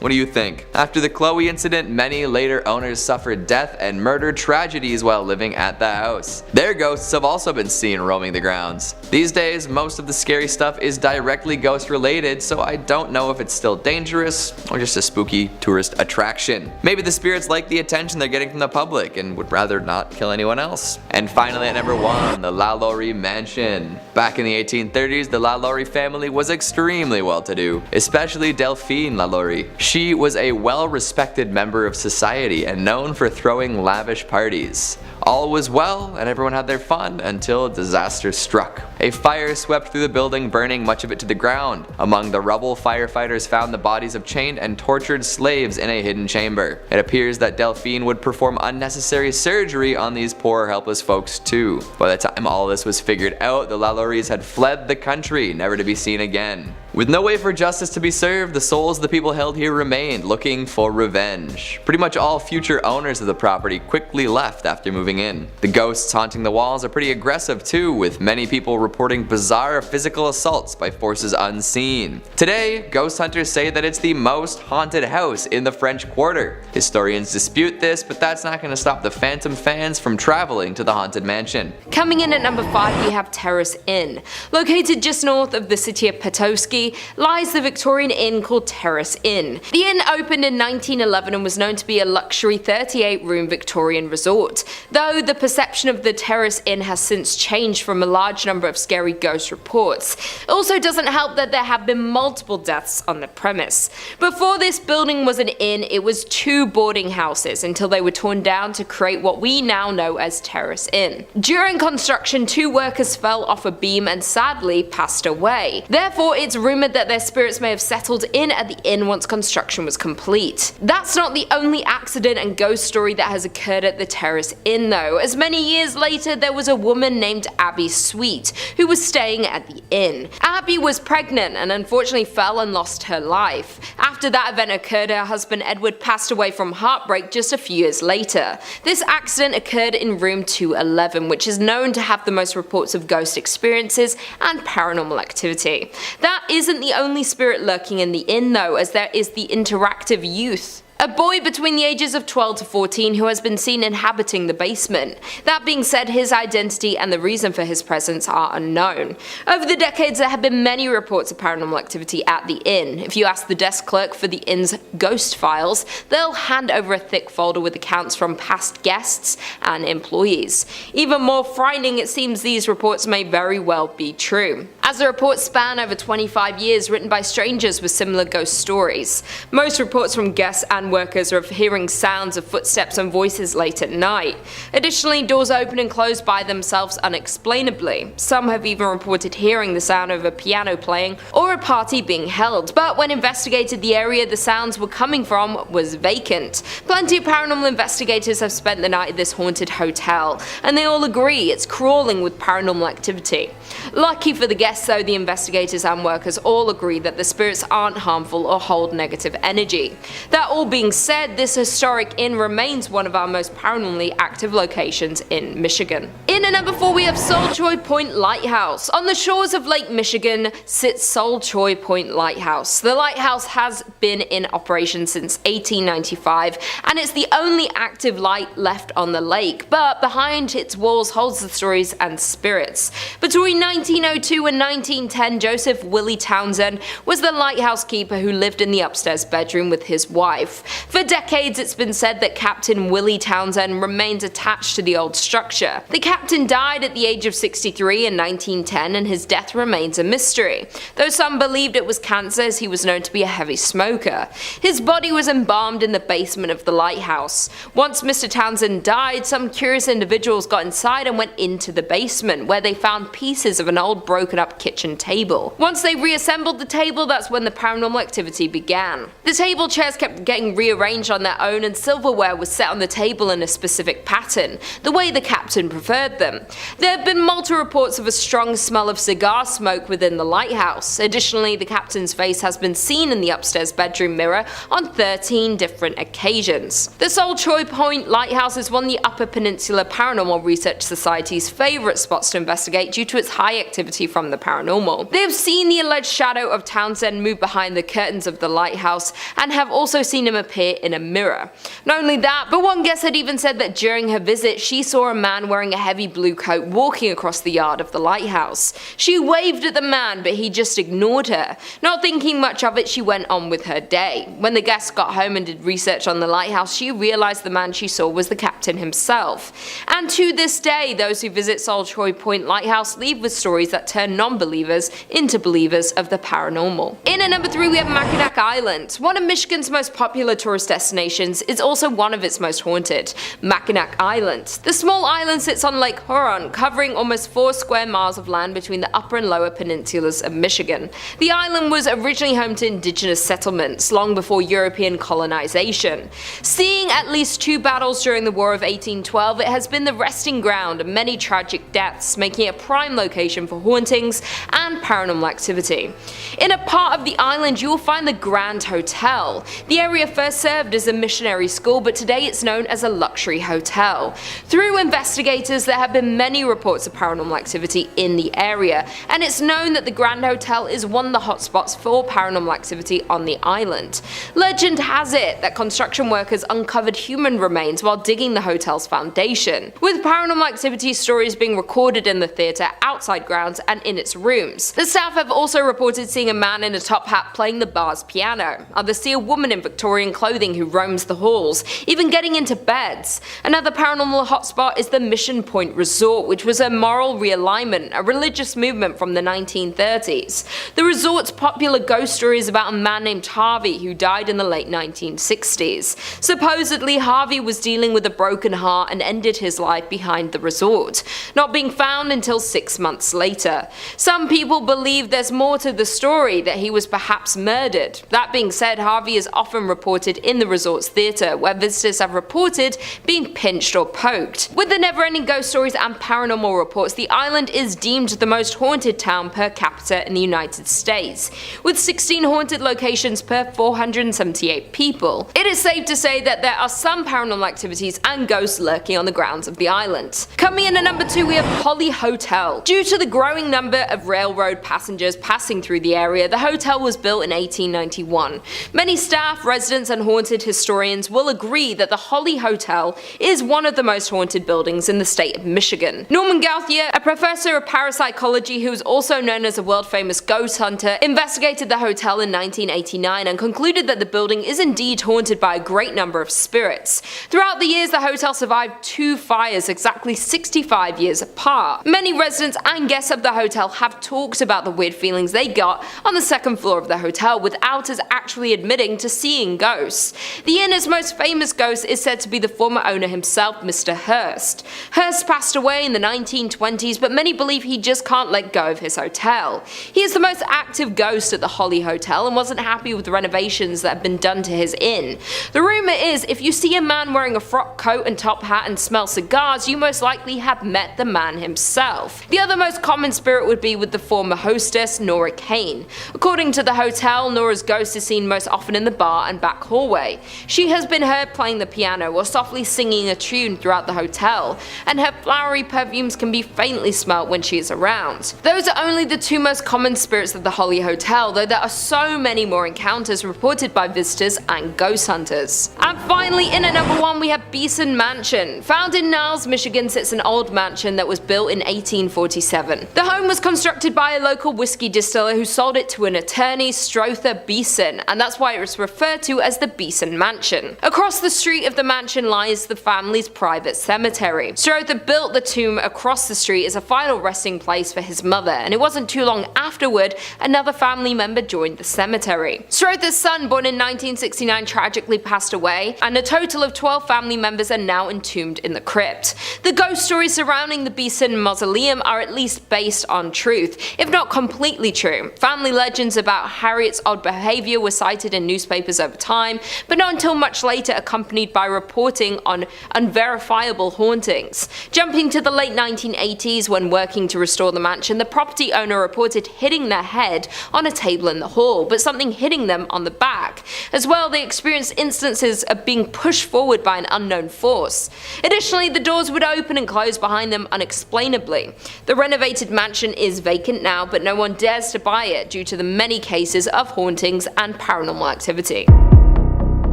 What do you think? After the Chloe incident, many later owners suffered death and murder tragedies while living at the house. Their ghosts have also been seen roaming the grounds. These days, most of the scary stuff is directly ghost related, so I don't know if it's still dangerous or just a spooky tourist attraction. Maybe the spirits like the attention they're getting from the public and would rather not kill anyone else. And finally at number 1, the LaLaurie Mansion. Back in the 1830s, the LaLaurie family was extremely well-to-do, especially Delphine LaLaurie. She was a well-respected member of society and known for throwing lavish parties. All was well and everyone had their fun until a disaster struck. A fire swept through the building, burning much of it to the ground. Among the rubble, firefighters found the bodies of chained and tortured slaves in a hidden chamber. It appears that Delphine would perform unnecessary surgery on these poor helpless folks too. By the time all this was figured out, the LaLauries had fled the country, never to be seen again. With no way for justice to be served, the souls of the people held here remained, looking for revenge. Pretty much all future owners of the property quickly left after moving in. The ghosts haunting the walls are pretty aggressive too, with many people reporting bizarre physical assaults by forces unseen. Today, ghost hunters say that it's the most haunted house in the French Quarter. Historians dispute this, but that's not going to stop the Phantom fans from traveling to the haunted mansion. Coming in at number 5, we have Terrace Inn. Located just north of the city of Petoskey lies the Victorian inn called Terrace Inn. The inn opened in 1911 and was known to be a luxury 38-room Victorian resort, though the perception of the Terrace Inn has since changed from a large number of scary ghost reports. It also doesn't help that there have been multiple deaths on the premise. Before this building was an inn, it was 2 boarding houses until they were torn down to create what we now know as Terrace Inn. During construction, 2 workers fell off a beam and sadly passed away. Therefore, it's rumored that their spirits may have settled in at the inn once construction was complete. That's not the only accident and ghost story that has occurred at the Terrace Inn though, as many years later there was a woman named Abby Sweet who was staying at the inn. Abby was pregnant and unfortunately fell and lost her life. After that event occurred, her husband Edward passed away from heartbreak just a few years later. This accident occurred in room 211, which is known to have the most reports of ghost experiences and paranormal activity. That isn't the only spirit lurking in the inn though, as there is the interactive youth. A boy between the ages of 12 to 14 who has been seen inhabiting the basement. That being said, his identity and the reason for his presence are unknown. Over the decades there have been many reports of paranormal activity at the inn. If you ask the desk clerk for the inn's ghost files, they'll hand over a thick folder with accounts from past guests and employees. Even more frightening, it seems these reports may very well be true, as the reports span over 25 years written by strangers with similar ghost stories. Most reports from guests and and workers are hearing sounds of footsteps and voices late at night. Additionally, doors open and close by themselves unexplainably. Some have even reported hearing the sound of a piano playing or a party being held, but when investigated, the area the sounds were coming from was vacant. Plenty of paranormal investigators have spent the night at this haunted hotel, and they all agree it's crawling with paranormal activity. Lucky for the guests though, the investigators and workers all agree that the spirits aren't harmful or hold negative energy. That all being said, this historic inn remains one of our most paranormally active locations in Michigan. In at number 4 we have Solchoy Point Lighthouse. On the shores of Lake Michigan sits Solchoy Point Lighthouse. The lighthouse has been in operation since 1895 and it's the only active light left on the lake, but behind its walls holds the stories and spirits. Between 1902 and 1910, Joseph Willie Townsend was the lighthouse keeper who lived in the upstairs bedroom with his wife. For decades it's been said that Captain Willie Townsend remains attached to the old structure. The captain died at the age of 63 in 1910 and his death remains a mystery, though some believed it was cancer as he was known to be a heavy smoker. His body was embalmed in the basement of the lighthouse. Once Mr. Townsend died, some curious individuals got inside and went into the basement, where they found pieces of an old broken up kitchen table. Once they reassembled the table, that's when the paranormal activity began. The table chairs kept getting rearranged on their own and silverware was set on the table in a specific pattern, the way the captain preferred them. There have been multiple reports of a strong smell of cigar smoke within the lighthouse. Additionally, the captain's face has been seen in the upstairs bedroom mirror on 13 different occasions. The Solchoy Point Lighthouse is one of the Upper Peninsula Paranormal Research Society's favourite spots to investigate due to its high activity from the paranormal. They have seen the alleged shadow of Townsend move behind the curtains of the lighthouse and have also seen him appear in a mirror. Not only that, but one guest had even said that during her visit she saw a man wearing a heavy blue coat walking across the yard of the lighthouse. She waved at the man, but he just ignored her. Not thinking much of it, she went on with her day. When the guest got home and did research on the lighthouse, she realised the man she saw was the captain himself. And to this day, those who visit Solchoy Point Lighthouse leave with stories that turn non-believers into believers of the paranormal. In at number 3 we have Mackinac Island. One of Michigan's most popular tourist destinations is also one of its most haunted, Mackinac Island. The small island sits on Lake Huron, covering almost 4 square miles of land between the upper and lower peninsulas of Michigan. The island was originally home to indigenous settlements long before European colonization. Seeing at least 2 battles during the War of 1812, it has been the resting ground of many tragic deaths, making it a prime location for hauntings and paranormal activity. In a part of the island you will find the Grand Hotel. The area first served as a missionary school, but today it's known as a luxury hotel. Through investigators, there have been many reports of paranormal activity in the area, and it's known that the Grand Hotel is one of the hotspots for paranormal activity on the island. Legend has it that construction workers uncovered human remains while digging the hotel's foundation, with paranormal activity stories being recorded in the theatre, outside grounds and in its rooms. The staff have also reported seeing a man in a top hat playing the bar's piano. Others see a woman in Victorian clothing who roams the halls, even getting into beds. Another paranormal hotspot is the Mission Point Resort, which was a moral realignment, a religious movement from the 1930s. The resort's popular ghost story is about a man named Harvey who died in the late 1960s. Supposedly, Harvey was dealing with a broken heart and ended his life behind the resort, not being found until 6 months later. Some people believe there's more to the story, that he was perhaps murdered. That being said, Harvey is often reported in the resort's theatre, where visitors have reported being pinched or poked. With the never-ending ghost stories and paranormal reports, the island is deemed the most haunted town per capita in the United States, with 16 haunted locations per 478 people. It is safe to say that there are some paranormal activities and ghosts lurking on the grounds of the island. Coming in at number 2 we have Holly Hotel. Due to the growing number of railroad passengers passing through the area, the hotel was built in 1891. Many staff, residents and haunted historians will agree that the Holly Hotel is one of the most haunted buildings in the state of Michigan. Norman Gauthier, a professor of parapsychology who is also known as a world-famous ghost hunter, investigated the hotel in 1989 and concluded that the building is indeed haunted by a great number of spirits. Throughout the years, the hotel survived 2 fires exactly 65 years apart. Many residents and guests of the hotel have talked about the weird feelings they got on the second floor of the hotel without us actually admitting to seeing ghosts. ghosts. The inner's most famous ghost is said to be the former owner himself, Mr. Hurst. Hurst passed away in the 1920s, but many believe he just can't let go of his hotel. He is the most active ghost at the Holly Hotel and wasn't happy with the renovations that have been done to his inn. The rumour is if you see a man wearing a frock coat and top hat and smell cigars, you most likely have met the man himself. The other most common spirit would be with the former hostess, Nora Kane. According to the hotel, Nora's ghost is seen most often in the bar and back hallway. She has been heard playing the piano or softly singing a tune throughout the hotel, and her flowery perfumes can be faintly smelt when she is around. Those are only the two most common spirits of the Holly Hotel, though there are so many more encounters reported by visitors and ghost hunters. And finally, in at number 1 we have Beeson Mansion. Found in Niles, Michigan sits an old mansion that was built in 1847. The home was constructed by a local whiskey distiller who sold it to an attorney, Strother Beeson, and that's why it was referred to as the Beeson Mansion. Across the street of the mansion lies the family's private cemetery. Strother built the tomb across the street as a final resting place for his mother, and it wasn't too long afterward another family member joined the cemetery. Strother's son, born in 1969, tragically passed away, and a total of 12 family members are now entombed in the crypt. The ghost stories surrounding the Beeson Mausoleum are at least based on truth, if not completely true. Family legends about Harriet's odd behaviour were cited in newspapers over time, but not until much later, accompanied by reporting on unverifiable hauntings. Jumping to the late 1980s, when working to restore the mansion, the property owner reported hitting their head on a table in the hall, but something hitting them on the back. As well, they experienced instances of being pushed forward by an unknown force. Additionally, the doors would open and close behind them unexplainably. The renovated mansion is vacant now, but no one dares to buy it due to the many cases of hauntings and paranormal activity.